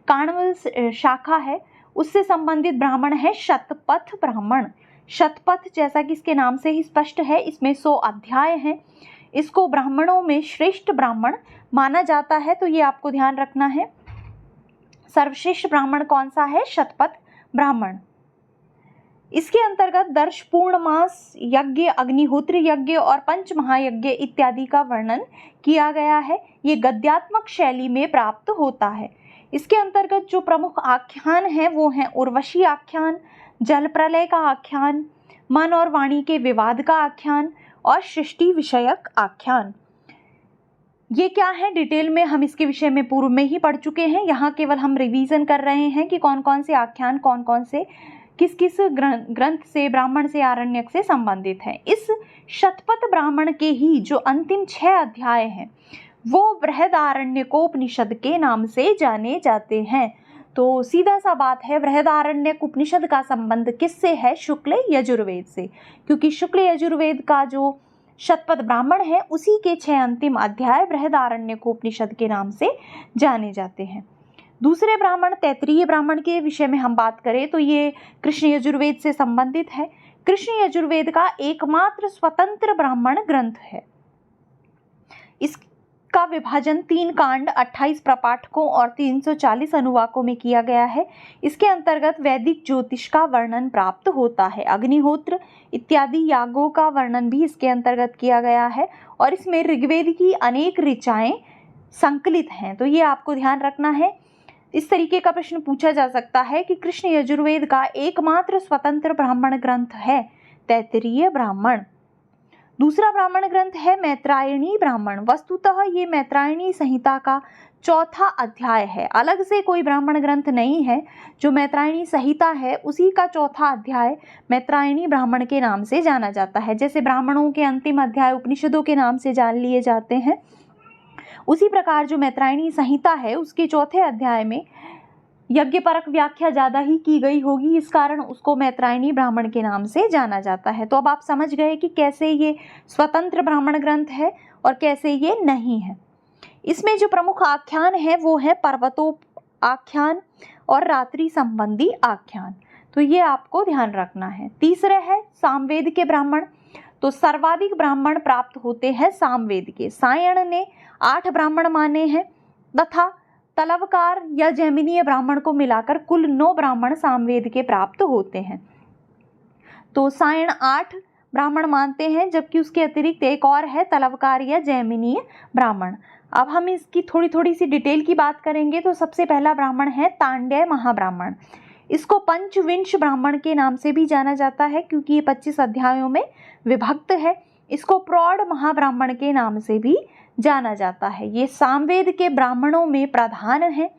काण्व शाखा है उससे संबंधित ब्राह्मण है शतपथ ब्राह्मण। शतपथ जैसा कि इसके नाम से ही स्पष्ट है, इसमें 100 अध्याय हैं। इसको ब्राह्मणों में श्रेष्ठ ब्राह्मण माना जाता है, तो ये आपको ध्यान रखना है। सर्वश्रेष्ठ ब्राह्मण कौन सा है? शतपथ ब्राह्मण। इसके अंतर्गत दर्श, पूर्णमास यज्ञ, अग्निहोत्र यज्ञ और पंच महायज्ञ इत्यादि का वर्णन किया गया है। ये गद्यात्मक शैली में प्राप्त होता है। इसके अंतर्गत जो प्रमुख आख्यान हैं वो हैं उर्वशी आख्यान, जल प्रलय का आख्यान, मन और वाणी के विवाद का आख्यान और सृष्टि विषयक आख्यान। ये क्या है डिटेल में हम इसके विषय में पूर्व में ही पढ़ चुके हैं। यहाँ केवल हम रिवीजन कर रहे हैं कि कौन कौन से आख्यान कौन कौन से किस किस ग्रंथ से, ब्राह्मण से, आरण्यक से संबंधित हैं। इस शतपथ ब्राह्मण के ही जो अंतिम 6 अध्याय हैं वो बृहदारण्यकोपनिषद के नाम से जाने जाते हैं। तो सीधा सा बात है, बृहदारण्यक उपनिषद का संबंध किससे है? शुक्ल यजुर्वेद से, क्योंकि शुक्ल यजुर्वेद का जो शतपथ ब्राह्मण है उसी के 6 अंतिम अध्याय बृहदारण्यकोपनिषद के नाम से जाने जाते हैं। दूसरे ब्राह्मण तैत्तिरीय ब्राह्मण के विषय में हम बात करें तो ये कृष्ण यजुर्वेद से संबंधित है। कृष्ण यजुर्वेद का एकमात्र स्वतंत्र ब्राह्मण ग्रंथ है। इसका विभाजन 3 कांड, 28 प्रपाठकों और 340 अनुवाकों में किया गया है। इसके अंतर्गत वैदिक ज्योतिष का वर्णन प्राप्त होता है। अग्निहोत्र इत्यादि यागों का वर्णन भी इसके अंतर्गत किया गया है और इसमें ऋग्वेद की अनेक ऋचाएं संकलित हैं। तो ये आपको ध्यान रखना है। इस तरीके का प्रश्न पूछा जा सकता है कि कृष्ण यजुर्वेद का एकमात्र स्वतंत्र ब्राह्मण ग्रंथ है तैत्तिरीय ब्राह्मण। दूसरा ब्राह्मण ग्रंथ है मैत्रायणी ब्राह्मण। वस्तुतः ये मैत्रायणी संहिता का 4था अध्याय है, अलग से कोई ब्राह्मण ग्रंथ नहीं है। जो मैत्रायणी संहिता है उसी का 4था अध्याय मैत्रायणी ब्राह्मण के नाम से जाना जाता है। जैसे ब्राह्मणों के अंतिम अध्याय उपनिषदों के नाम से जान लिए जाते हैं, उसी प्रकार जो मैत्रायणी संहिता है उसके 4थे अध्याय में यज्ञपरक व्याख्या ज़्यादा ही की गई होगी, इस कारण उसको मैत्रायणी ब्राह्मण के नाम से जाना जाता है। तो अब आप समझ गए कि कैसे ये स्वतंत्र ब्राह्मण ग्रंथ है और कैसे ये नहीं है। इसमें जो प्रमुख आख्यान है वो है पर्वतोप आख्यान और रात्रि संबंधी आख्यान। तो ये आपको ध्यान रखना है। तीसरे है सामवेद के ब्राह्मण। तो सर्वाधिक ब्राह्मण प्राप्त होते हैं सामवेद के। सायण ने 8 ब्राह्मण माने हैं तथा तलवकार या जैमिनीय ब्राह्मण को मिलाकर कुल 9 ब्राह्मण सामवेद के प्राप्त होते हैं। तो सायण 8, ब्राह्मण मानते हैं, जबकि उसके अतिरिक्त एक और है तलवकार या जैमिनीय ब्राह्मण। अब हम इसकी थोड़ी सी डिटेल की बात करेंगे। तो सबसे पहला ब्राह्मण है तांडेय महाब्राह्मण। इसको पंचविंश ब्राह्मण के नाम से भी जाना जाता है, क्योंकि ये 25 अध्यायों में विभक्त है। इसको प्रौढ़ महाब्राह्मण के नाम से भी जाना जाता है। ये सामवेद के ब्राह्मणों में प्रधान है।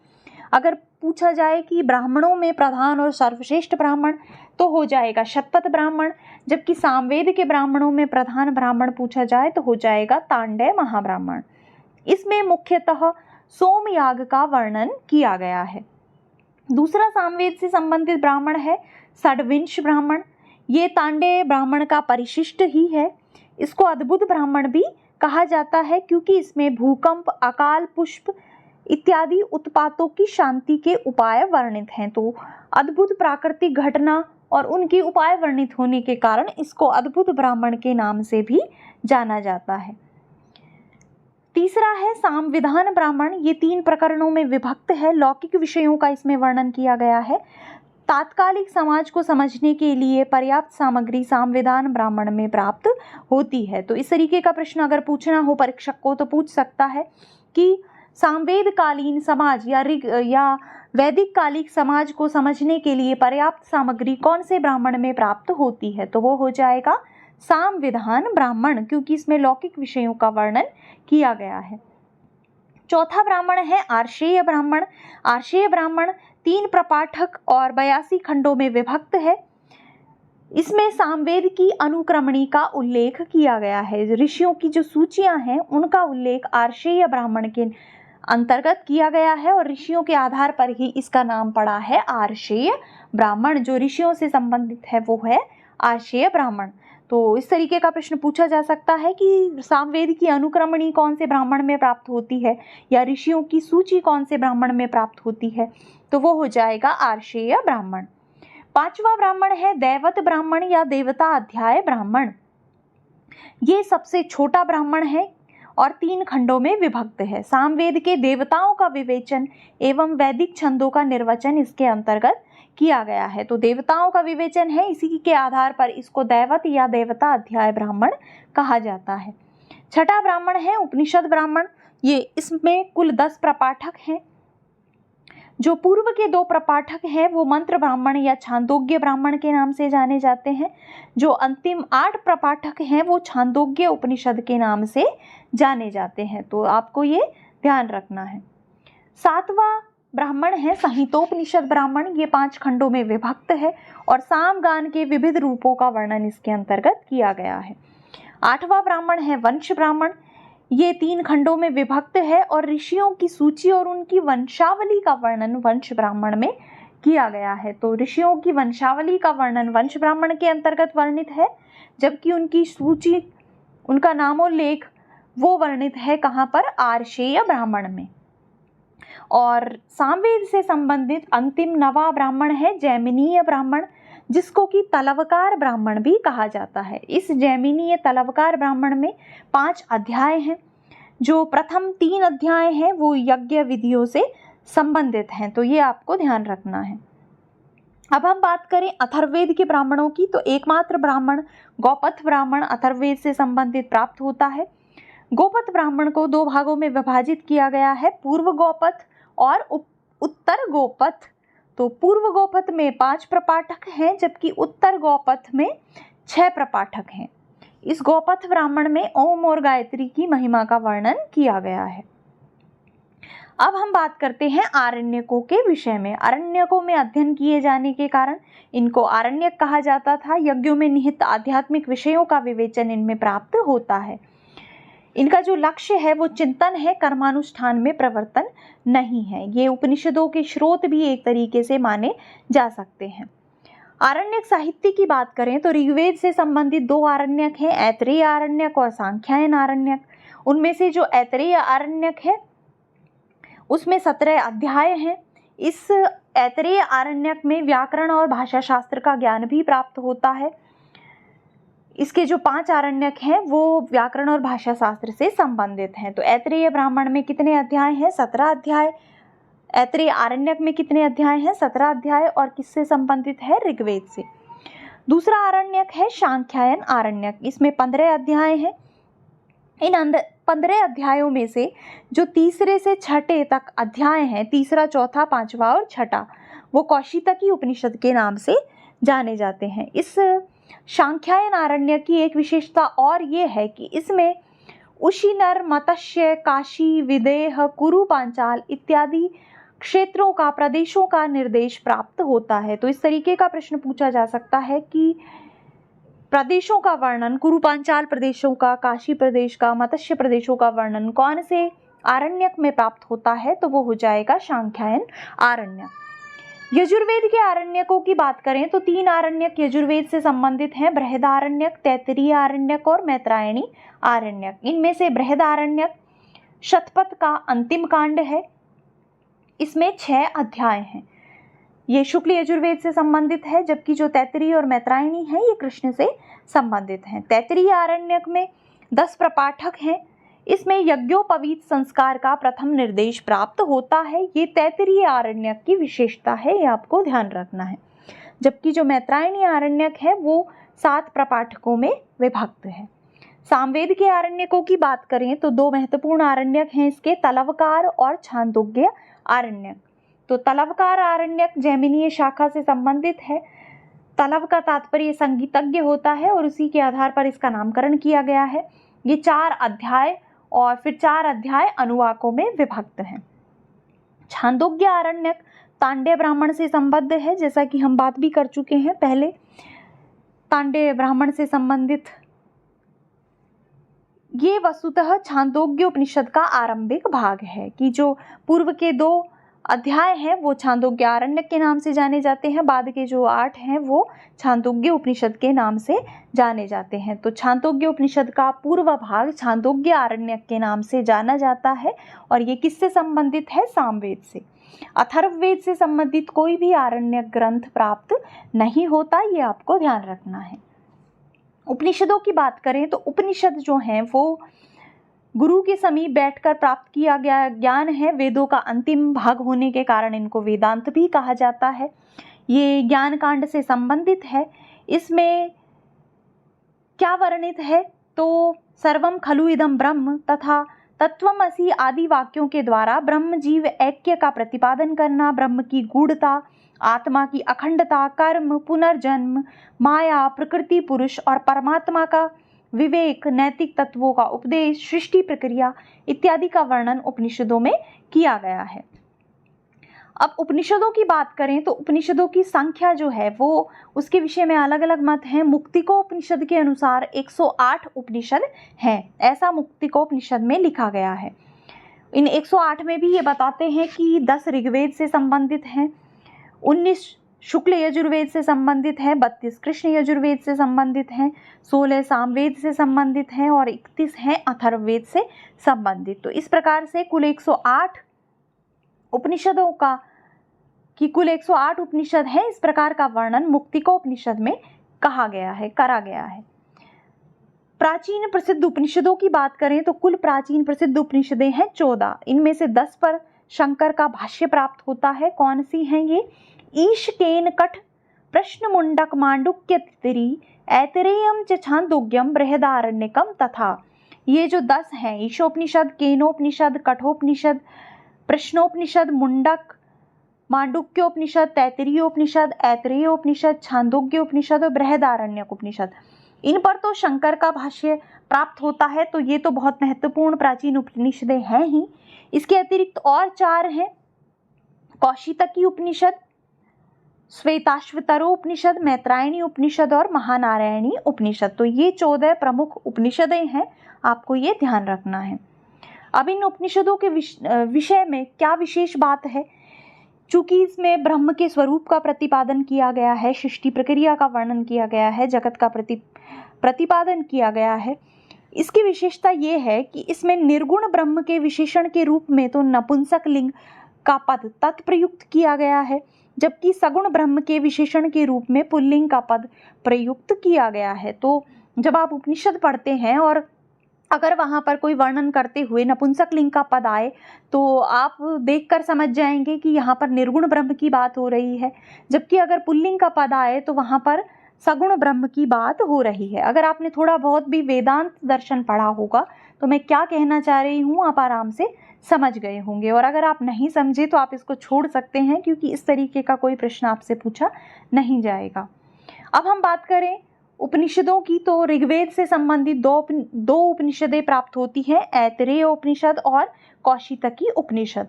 अगर पूछा जाए कि ब्राह्मणों में प्रधान और सर्वश्रेष्ठ ब्राह्मण, तो हो जाएगा शतपथ ब्राह्मण, जबकि सामवेद के ब्राह्मणों में प्रधान ब्राह्मण पूछा जाए तो हो जाएगा तांडेय महाब्राह्मण। इसमें मुख्यतः सोमयाग का वर्णन किया गया है। दूसरा सामवेद से संबंधित ब्राह्मण है षड्विंश ब्राह्मण। ये तांडेय ब्राह्मण का परिशिष्ट ही है। इसको अद्भुत ब्राह्मण भी कहा जाता है, क्योंकि इसमें भूकंप, अकाल, पुष्प इत्यादि उत्पातों की शांति के उपाय वर्णित हैं। तो अद्भुत प्राकृतिक घटना और उनके उपाय वर्णित होने के कारण इसको अद्भुत ब्राह्मण के नाम से भी जाना जाता है। तीसरा है सामविधान ब्राह्मण। ये 3 प्रकरणों में विभक्त है। लौकिक विषयों का इसमें वर्णन किया गया है। तात्कालिक समाज को समझने के लिए पर्याप्त सामग्री सामविधान ब्राह्मण में प्राप्त होती है। तो इस तरीके का प्रश्न अगर पूछना हो परीक्षक को तो पूछ सकता है कि सामवेद कालीन समाज या वैदिक कालिक समाज को समझने के लिए पर्याप्त सामग्री कौन से ब्राह्मण में प्राप्त होती है, तो वो हो जाएगा सामविधान ब्राह्मण, क्योंकि इसमें लौकिक विषयों का वर्णन किया गया है। चौथा ब्राह्मण है आर्षेय ब्राह्मण। आर्षेय ब्राह्मण 3 प्रपाठक और 82 खंडों में विभक्त है। इसमें सामवेद की अनुक्रमणी का उल्लेख किया गया है। ऋषियों की जो सूचियां हैं उनका उल्लेख आर्षेय ब्राह्मण के अंतर्गत किया गया है और ऋषियों के आधार पर ही इसका नाम पड़ा है आर्षेय ब्राह्मण। जो ऋषियों से संबंधित है वो है आर्षेय ब्राह्मण। तो इस तरीके का प्रश्न पूछा जा सकता है कि सामवेद की अनुक्रमणी कौन से ब्राह्मण में प्राप्त होती है या ऋषियों की सूची कौन से ब्राह्मण में प्राप्त होती है, तो वो हो जाएगा आर्षेय ब्राह्मण। 5वां ब्राह्मण है दैवत ब्राह्मण या देवता अध्याय ब्राह्मण। ये सबसे छोटा ब्राह्मण है और 3 खंडों में विभक्त है। सामवेद के देवताओं का विवेचन एवं वैदिक छंदों का निर्वचन इसके अंतर्गत किया गया है। तो देवताओं का विवेचन है, इसी के आधार पर इसको दैवत या देवता अध्याय ब्राह्मण कहा जाता है। छठा ब्राह्मण है उपनिषद ब्राह्मण। ये इसमें कुल 10 प्रपाठक हैं। जो पूर्व के 2 प्रपाठक हैं वो मंत्र ब्राह्मण या छांदोग्य ब्राह्मण के नाम से जाने जाते हैं। जो अंतिम 8 प्रपाठक हैं वो छांदोग्य उपनिषद के नाम से जाने जाते हैं। तो आपको ये ध्यान रखना है। 7वां ब्राह्मण है संहितोपनिषद ब्राह्मण। ये 5 खंडों में विभक्त है और सामगान के विविध रूपों का वर्णन इसके अंतर्गत किया गया है। 8वां ब्राह्मण है वंश ब्राह्मण। ये 3 खंडों में विभक्त है और ऋषियों की सूची और उनकी वंशावली का वर्णन वंश ब्राह्मण में किया गया है। तो ऋषियों की वंशावली का वर्णन वंश ब्राह्मण के अंतर्गत वर्णित है, जबकि उनकी सूची, उनका नामोल्लेख वो वर्णित है कहाँ पर, आर्षेय ब्राह्मण में। और सामवेद से संबंधित अंतिम 9वां ब्राह्मण है जैमिनीय ब्राह्मण, जिसको कि तलवकार ब्राह्मण भी कहा जाता है। इस जैमिनीय तलवकार ब्राह्मण में 5 अध्याय हैं। जो प्रथम 3 अध्याय हैं वो यज्ञ विधियों से संबंधित हैं, तो ये आपको ध्यान रखना है। अब हम बात करें अथर्ववेद के ब्राह्मणों की, तो एकमात्र ब्राह्मण गौपथ ब्राह्मण अथर्ववेद से संबंधित प्राप्त होता है। गोपथ ब्राह्मण को 2 भागों में विभाजित किया गया है, पूर्व गोपथ और उत्तर गोपथ। तो पूर्व गोपथ में 5 प्रपाठक हैं, जबकि उत्तर गोपथ में 6 प्रपाठक हैं। इस गोपथ ब्राह्मण में ओम और गायत्री की महिमा का वर्णन किया गया है। अब हम बात करते हैं आरण्यकों के विषय में। आरण्यकों में अध्ययन किए जाने के कारण इनको आरण्यक कहा जाता था। यज्ञों में निहित आध्यात्मिक विषयों का विवेचन इनमें प्राप्त होता है। इनका जो लक्ष्य है वो चिंतन है, कर्मानुष्ठान में प्रवर्तन नहीं है। ये उपनिषदों के स्रोत भी एक तरीके से माने जा सकते हैं। आरण्यक साहित्य की बात करें तो ऋग्वेद से संबंधित 2 आरण्यक हैं, ऐतरेय आरण्यक और सांख्यायन आरण्यक। उनमें से जो ऐतरेय आरण्यक है उसमें 17 अध्याय हैं। इस ऐतरेय आरण्यक में व्याकरण और भाषा शास्त्र का ज्ञान भी प्राप्त होता है। इसके जो 5 आरण्यक हैं वो व्याकरण और भाषा शास्त्र से संबंधित हैं। तो ऐतरेय ब्राह्मण में कितने अध्याय हैं? 17 अध्याय। ऐतरेय आरण्यक में कितने अध्याय हैं? 17 अध्याय। और किससे संबंधित है? ऋग्वेद से। दूसरा आरण्यक है सांख्यायन आरण्यक। इसमें 15 अध्याय हैं। इन 15 अध्यायों में से जो तीसरे से छठे तक अध्याय हैं, तीसरा, चौथा, पांचवा और छठा, वो कौशितकी उपनिषद के नाम से जाने जाते हैं। इस सांख्यायन आरण्यक की एक विशेषता और ये है कि इसमें उशीनर, मत्स्य, काशी, विदेह, कुरु, पांचाल इत्यादि क्षेत्रों का, प्रदेशों का निर्देश प्राप्त होता है। तो इस तरीके का प्रश्न पूछा जा सकता है कि प्रदेशों का वर्णन, कुरु पांचाल प्रदेशों का, काशी प्रदेश का, मत्स्य प्रदेशों का वर्णन कौन से आरण्यक में प्राप्त होता है, तो वो हो जाएगा सांख्यायन आरण्यक। यजुर्वेद के आरण्यकों की बात करें तो 3 आरण्यक यजुर्वेद से संबंधित हैं, बृहदारण्यक, तैत्तिरीय आरण्यक और मैत्रायणी आरण्यक। इनमें से बृहदारण्यक शतपथ का अंतिम कांड है। इसमें 6 अध्याय हैं। ये शुक्ल यजुर्वेद से संबंधित है, जबकि जो तैत्तिरीय और मैत्रायणी है ये कृष्ण से संबंधित हैं। तैत्तिरीय आरण्यक में 10 प्रपाठक हैं। इसमें यज्ञोपवीत संस्कार का प्रथम निर्देश प्राप्त होता है। ये तैत्तिरीय आरण्यक की विशेषता है, ये आपको ध्यान रखना है। जबकि जो मैत्रायणी आरण्यक है वो 7 प्रपाठकों में विभक्त है। सामवेद के आरण्यकों की बात करें तो 2 महत्वपूर्ण आरण्यक हैं इसके, तलवकार और छांदोग्य आरण्यक। तो तलवकार आरण्यक जैमिनीय शाखा से संबंधित है। तलव का तात्पर्य संगीतज्ञ होता है और उसी के आधार पर इसका नामकरण किया गया है। ये 4 अध्याय और फिर 4 अध्याय अनुवाकों में विभक्त हैं। छांदोग्य आरण्यक तांडेय ब्राह्मण से संबद्ध है, जैसा कि हम बात भी कर चुके हैं पहले। तांडेय ब्राह्मण से संबंधित ये वस्तुतः छांदोग्य उपनिषद का आरंभिक भाग है कि जो पूर्व के 2 अध्याय हैं वो छांदोग्य आरण्यक के नाम से जाने जाते हैं, बाद के जो 8 हैं वो छांदोग्य उपनिषद के नाम से जाने जाते हैं। तो छांदोग्य उपनिषद का पूर्व भाग छांदोग्य आरण्यक के नाम से जाना जाता है और ये किससे संबंधित है? सामवेद से। अथर्ववेद से संबंधित कोई भी आरण्यक ग्रंथ प्राप्त नहीं होता, ये आपको ध्यान रखना है। उपनिषदों की बात करें तो उपनिषद जो हैं वो गुरु के समीप बैठकर प्राप्त किया गया ज्ञान है। वेदों का अंतिम भाग होने के कारण इनको वेदांत भी कहा जाता है। ये ज्ञान कांड से संबंधित है। इसमें क्या वर्णित है? तो सर्वम खलु इदम ब्रह्म तथा तत्वमसि आदि वाक्यों के द्वारा ब्रह्म जीव ऐक्य का प्रतिपादन करना, ब्रह्म की गूढ़ता, आत्मा की अखंडता, कर्म, पुनर्जन्म, माया, प्रकृति, पुरुष और परमात्मा का विवेक, नैतिक तत्वों का उपदेश, सृष्टि प्रक्रिया इत्यादि का वर्णन उपनिषदों में किया गया है। अब उपनिषदों की बात करें तो उपनिषदों की संख्या जो है वो उसके विषय में अलग अलग मत हैं। मुक्तिको उपनिषद के अनुसार 108 उपनिषद हैं, ऐसा मुक्तिको उपनिषद में लिखा गया है। इन 108 में भी ये बताते हैं कि 10 ऋग्वेद से संबंधित हैं, 19 शुक्ल यजुर्वेद से संबंधित है, 32 कृष्ण यजुर्वेद से संबंधित हैं, 16 सामवेद से संबंधित हैं और 31 हैं अथर्ववेद से संबंधित। तो इस प्रकार से कुल 108 उपनिषदों का कुल 108 उपनिषद है। इस प्रकार का वर्णन मुक्तिको उपनिषद में कहा गया है, करा गया है। प्राचीन प्रसिद्ध उपनिषदों की बात करें तो कुल प्राचीन प्रसिद्ध उपनिषदें हैं 14। इनमें से 10 पर शंकर का भाष्य प्राप्त होता है। कौन सी हैं ये? ईश, केन, कठ, प्रश्न, मुंडक, मांडुक्य, तैत्तिरीय, ऐतरेयम च छांदोग्यम, बृहदारण्यकम तथा। ये जो 10 हैं, ईशोपनिषद, केनोपनिषद, कठोपनिषद, प्रश्नोपनिषद, मुंडक, मांडुक्योपनिषद, तैत्तिरीयोपनिषद, ऐतरेयोपनिषद, छांदोग्योपनिषद और बृहदारण्यक उपनिषद, इन पर तो शंकर का भाष्य प्राप्त होता है। तो ये तो बहुत महत्वपूर्ण प्राचीन उपनिषदें हैं ही। इसके अतिरिक्त और 4 हैं, कौशितकी उपनिषद, श्वेताश्वतरो उपनिषद, मैत्रायणी उपनिषद और महानारायणी उपनिषद। तो ये 14 प्रमुख उपनिषदें हैं, आपको ये ध्यान रखना है। अब इन उपनिषदों के विषय में क्या विशेष बात है? चूंकि इसमें ब्रह्म के स्वरूप का प्रतिपादन किया गया है, सृष्टि प्रक्रिया का वर्णन किया गया है, जगत का प्रतिपादन किया गया है, इसकी विशेषता ये है कि इसमें निर्गुण ब्रह्म के विशेषण के रूप में तो नपुंसक लिंग का पद तत्प्रयुक्त किया गया है, जबकि सगुण ब्रह्म के विशेषण के रूप में पुल्लिंग का पद प्रयुक्त किया गया है। तो जब आप उपनिषद पढ़ते हैं और अगर वहाँ पर कोई वर्णन करते हुए नपुंसक लिंग का पद आए तो आप देखकर समझ जाएंगे कि यहाँ पर निर्गुण ब्रह्म की बात हो रही है, जबकि अगर पुल्लिंग का पद आए तो वहाँ पर सगुण ब्रह्म की बात हो रही है। अगर आपने थोड़ा बहुत भी वेदांत दर्शन पढ़ा होगा तो मैं क्या कहना चाह रही हूँ आप आराम से समझ गए होंगे, और अगर आप नहीं समझे तो आप इसको छोड़ सकते हैं, क्योंकि इस तरीके का कोई प्रश्न आपसे पूछा नहीं जाएगा। अब हम बात करें उपनिषदों की, तो ऋग्वेद से संबंधित दो उपनिषदें प्राप्त होती हैं, ऐतरेय उपनिषद और कौशितकी उपनिषद।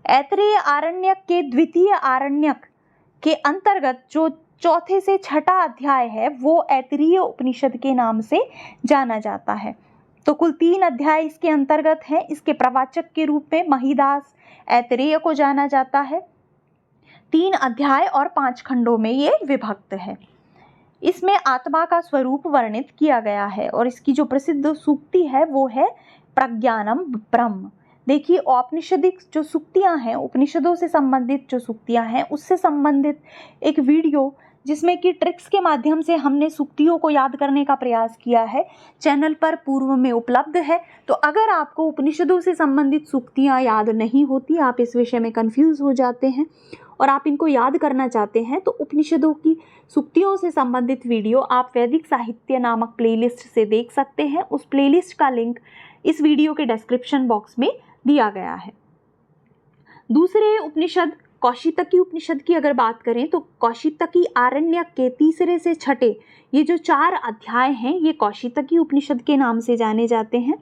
ऐतरेय आरण्यक के द्वितीय आरण्यक के अंतर्गत जो चौथे से छठा अध्याय है वो ऐतरेय उपनिषद के नाम से जाना जाता है। तो कुल 3 अध्याय इसके अंतर्गत हैं। इसके प्रवाचक के रूप में महिदास ऐतरेय को जाना जाता है। 3 अध्याय और 5 खंडों में ये विभक्त है। इसमें आत्मा का स्वरूप वर्णित किया गया है, और इसकी जो प्रसिद्ध सूक्ति है वो है प्रज्ञानम ब्रह्म। देखिए, औपनिषदिक जो सूक्तियां हैं, उपनिषदों से संबंधित जो सूक्तियां हैं, उससे संबंधित एक वीडियो जिसमें कि ट्रिक्स के माध्यम से हमने सूक्तियों को याद करने का प्रयास किया है, चैनल पर पूर्व में उपलब्ध है। तो अगर आपको उपनिषदों से संबंधित सूक्तियां याद नहीं होती, आप इस विषय में कंफ्यूज हो जाते हैं और आप इनको याद करना चाहते हैं, तो उपनिषदों की सूक्तियों से संबंधित वीडियो आप वैदिक साहित्य नामक प्लेलिस्ट से देख सकते हैं। उस प्लेलिस्ट का लिंक इस वीडियो के डिस्क्रिप्शन बॉक्स में दिया गया है। दूसरे उपनिषद कौशितकी उपनिषद की अगर बात करें तो कौशितकी आरण्यक के तीसरे से छठे ये जो 4 अध्याय हैं ये कौशितकी उपनिषद के नाम से जाने जाते हैं।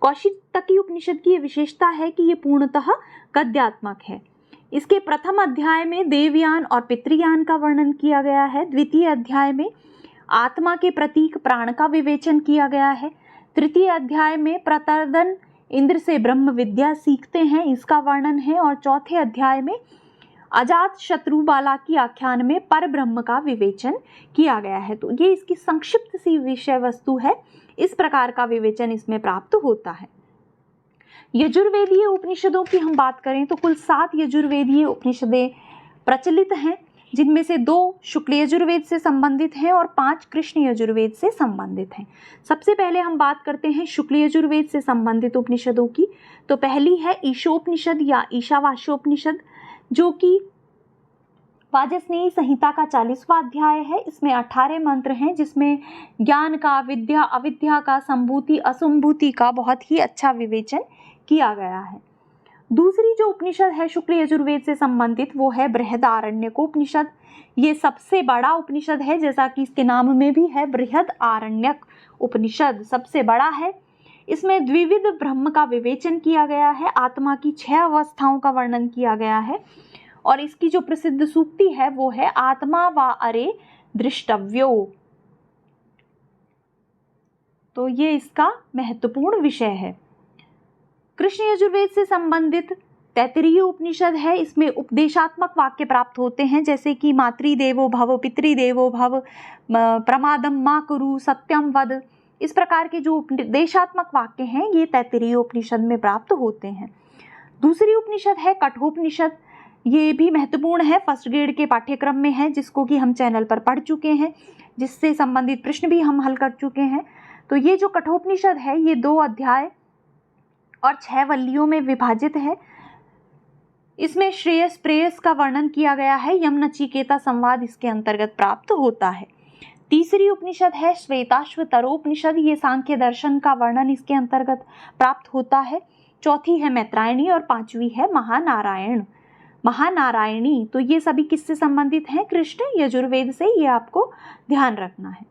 कौशितकी उपनिषद की ये विशेषता है कि ये पूर्णतः गद्यात्मक है। इसके प्रथम अध्याय में देवयान और पितृयान का वर्णन किया गया है। द्वितीय अध्याय में आत्मा के प्रतीक प्राण का विवेचन किया गया है। तृतीय अध्याय में प्रतर्दन इंद्र से ब्रह्म विद्या सीखते हैं, इसका वर्णन है। और चौथे अध्याय में अजात शत्रु बाला की आख्यान में पर ब्रह्म का विवेचन किया गया है। तो ये इसकी संक्षिप्त सी विषय वस्तु है। इस प्रकार का विवेचन इसमें प्राप्त होता है। यजुर्वेदीय उपनिषदों की हम बात करें तो कुल 7 यजुर्वेदीय उपनिषदें प्रचलित हैं, जिनमें से 2 शुक्ल यजुर्वेद से संबंधित हैं और 5 कृष्ण यजुर्वेद से संबंधित हैं। सबसे पहले हम बात करते हैं शुक्ल यजुर्वेद से संबंधित उपनिषदों की। तो पहली है ईशोपनिषद या ईशावास्योपनिषद, जो कि वाजस्नेयी संहिता का 40वां अध्याय है। इसमें 18 मंत्र हैं, जिसमें ज्ञान का, विद्या अविद्या का, संभूति असंभूति का बहुत ही अच्छा विवेचन किया गया है। दूसरी जो उपनिषद है शुक्ल यजुर्वेद से संबंधित वो है बृहदारण्यकोपनिषद। ये सबसे बड़ा उपनिषद है, जैसा कि इसके नाम में भी है, बृहदारण्यक उपनिषद सबसे बड़ा है। इसमें द्विविध ब्रह्म का विवेचन किया गया है, आत्मा की 6 अवस्थाओं का वर्णन किया गया है। और इसकी जो प्रसिद्ध सूक्ति है वो है आत्मा वा अरे दृष्टव्यो। तो ये इसका महत्वपूर्ण विषय है। कृष्ण यजुर्वेद से संबंधित तैत्तिरीय उपनिषद है। इसमें उपदेशात्मक वाक्य प्राप्त होते हैं, जैसे कि मातृदेवो भव, पितृदेवो भव, प्रमादम मा कुरु, सत्यम वद। इस प्रकार के जो उपदेशात्मक वाक्य हैं ये तैत्तिरीय उपनिषद में प्राप्त होते हैं। दूसरी उपनिषद है कठोपनिषद। ये भी महत्वपूर्ण है, फर्स्ट ग्रेड के पाठ्यक्रम में है, जिसको कि हम चैनल पर पढ़ चुके हैं, जिससे संबंधित प्रश्न भी हम हल कर चुके हैं। तो ये जो कठोपनिषद है ये 2 अध्याय और 6 वल्लियों में विभाजित है। इसमें श्रेयस प्रेयस का वर्णन किया गया है। यम नचिकेता संवाद इसके अंतर्गत प्राप्त होता है। तीसरी उपनिषद है श्वेताश्वतरोपनिषद। ये सांख्य दर्शन का वर्णन इसके अंतर्गत प्राप्त होता है। चौथी है मैत्रायणी और 5वीं है महानारायणी। तो ये सभी किससे संबंधित हैं? कृष्ण यजुर्वेद से। ये आपको ध्यान रखना है।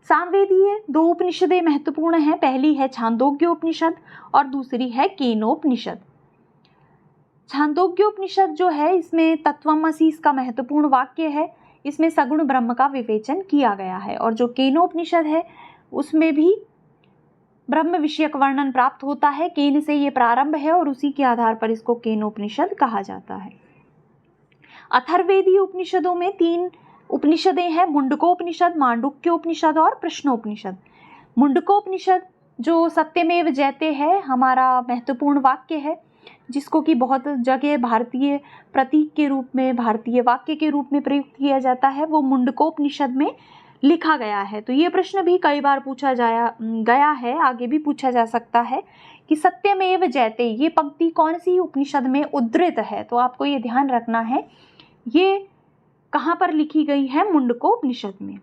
सामवेदीय 2 उपनिषदें महत्वपूर्ण हैं। पहली है छांदोग्योपनिषद और दूसरी है केनोपनिषद। छांदोग्योपनिषद जो है इसमें तत्वमसि इसका महत्वपूर्ण वाक्य है। इसमें सगुण ब्रह्म का विवेचन किया गया है। और जो केनोपनिषद है उसमें भी ब्रह्म विषयक वर्णन प्राप्त होता है। केन से ये प्रारंभ है और उसी के आधार पर इसको केनोपनिषद कहा जाता है। अथर्ववेदीय उपनिषदों में 3 उपनिषदें हैं, मुंडकोपनिषद, मांडुक्योपनिषद और प्रश्नोपनिषद। मुंडकोपनिषद जो सत्यमेव जयते है हमारा महत्वपूर्ण वाक्य है, जिसको कि बहुत जगह भारतीय प्रतीक के रूप में, भारतीय वाक्य के रूप में प्रयुक्त किया जाता है, वो मुंडकोपनिषद में लिखा गया है। तो ये प्रश्न भी कई बार पूछा गया है, आगे भी पूछा जा सकता है कि सत्यमेव जयते ये पंक्ति कौन सी उपनिषद में उद्धृत है। तो आपको ये ध्यान रखना है, ये कहाँ पर लिखी गई है? मुंडको उपनिषद में।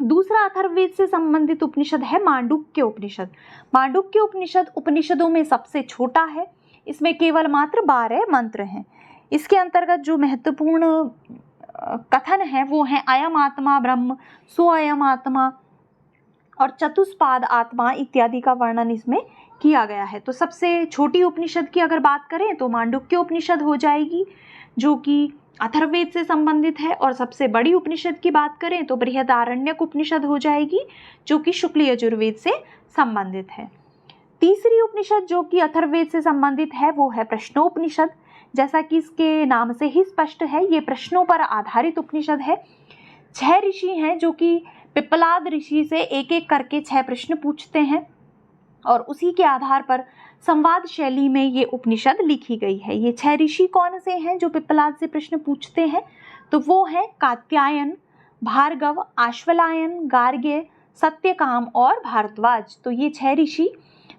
दूसरा अथर्ववेद से संबंधित उपनिषद है मांडुक्य उपनिषद। मांडुक्य उपनिषद उपनिषदों में सबसे छोटा है, इसमें केवल मात्र 12 मंत्र हैं। इसके अंतर्गत जो महत्वपूर्ण कथन है वो है अयम आत्मा ब्रह्म, सो अयम आत्मा और चतुष्पाद आत्मा इत्यादि का वर्णन इसमें किया गया है। तो सबसे छोटी उपनिषद की अगर बात करें तो मांडुक्य उपनिषद हो जाएगी, जो कि अथर्ववेद से संबंधित है। और सबसे बड़ी उपनिषद की बात करें तो बृहदारण्यक उपनिषद हो जाएगी, जो कि शुक्ल यजुर्वेद से संबंधित है। तीसरी उपनिषद जो कि अथर्ववेद से संबंधित है वो है प्रश्नोपनिषद। जैसा कि इसके नाम से ही स्पष्ट है, ये प्रश्नों पर आधारित उपनिषद है। 6 ऋषि हैं जो कि पिप्पलाद ऋषि से एक एक करके 6 प्रश्न पूछते हैं और उसी के आधार पर संवाद शैली में ये उपनिषद लिखी गई है। ये 6 ऋषि कौन से हैं जो पिप्पलाद से प्रश्न पूछते हैं? तो वो हैं कात्यायन, भार्गव, आश्वलायन, गार्ग्य, सत्यकाम और भारद्वाज। तो ये 6 ऋषि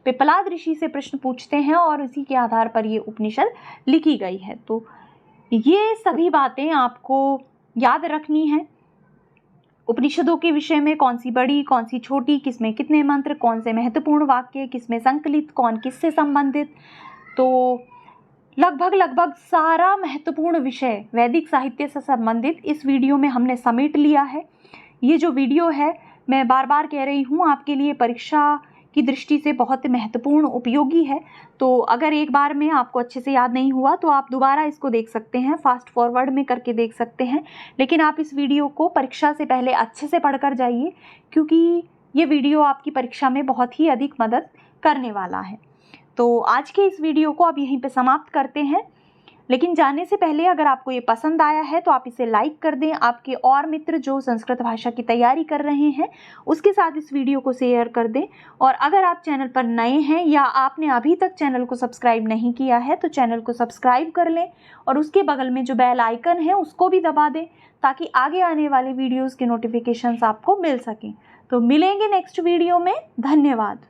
पिप्पलाद ऋषि से प्रश्न पूछते हैं और इसी के आधार पर ये उपनिषद लिखी गई है। तो ये सभी बातें आपको याद रखनी है। उपनिषदों के विषय में कौन सी बड़ी, कौन सी छोटी, किसमें कितने मंत्र, कौन से महत्वपूर्ण वाक्य, किसमें संकलित, कौन किससे संबंधित। तो लगभग सारा महत्वपूर्ण विषय वैदिक साहित्य से संबंधित इस वीडियो में हमने समेट लिया है। ये जो वीडियो है, मैं बार बार कह रही हूँ, आपके लिए परीक्षा की दृष्टि से बहुत महत्वपूर्ण उपयोगी है। तो अगर एक बार में आपको अच्छे से याद नहीं हुआ तो आप दोबारा इसको देख सकते हैं, फास्ट फॉरवर्ड में करके देख सकते हैं। लेकिन आप इस वीडियो को परीक्षा से पहले अच्छे से पढ़कर जाइए, क्योंकि ये वीडियो आपकी परीक्षा में बहुत ही अधिक मदद करने वाला है। तो आज के इस वीडियो को अब यहीं पे समाप्त करते हैं। लेकिन जाने से पहले अगर आपको ये पसंद आया है तो आप इसे लाइक कर दें। आपके और मित्र जो संस्कृत भाषा की तैयारी कर रहे हैं उसके साथ इस वीडियो को शेयर कर दें। और अगर आप चैनल पर नए हैं या आपने अभी तक चैनल को सब्सक्राइब नहीं किया है तो चैनल को सब्सक्राइब कर लें और उसके बगल में जो बेल आइकन है उसको भी दबा दें, ताकि आगे आने वाले वीडियोज़ के नोटिफिकेशंस आपको मिल सकें। तो मिलेंगे नेक्स्ट वीडियो में। धन्यवाद।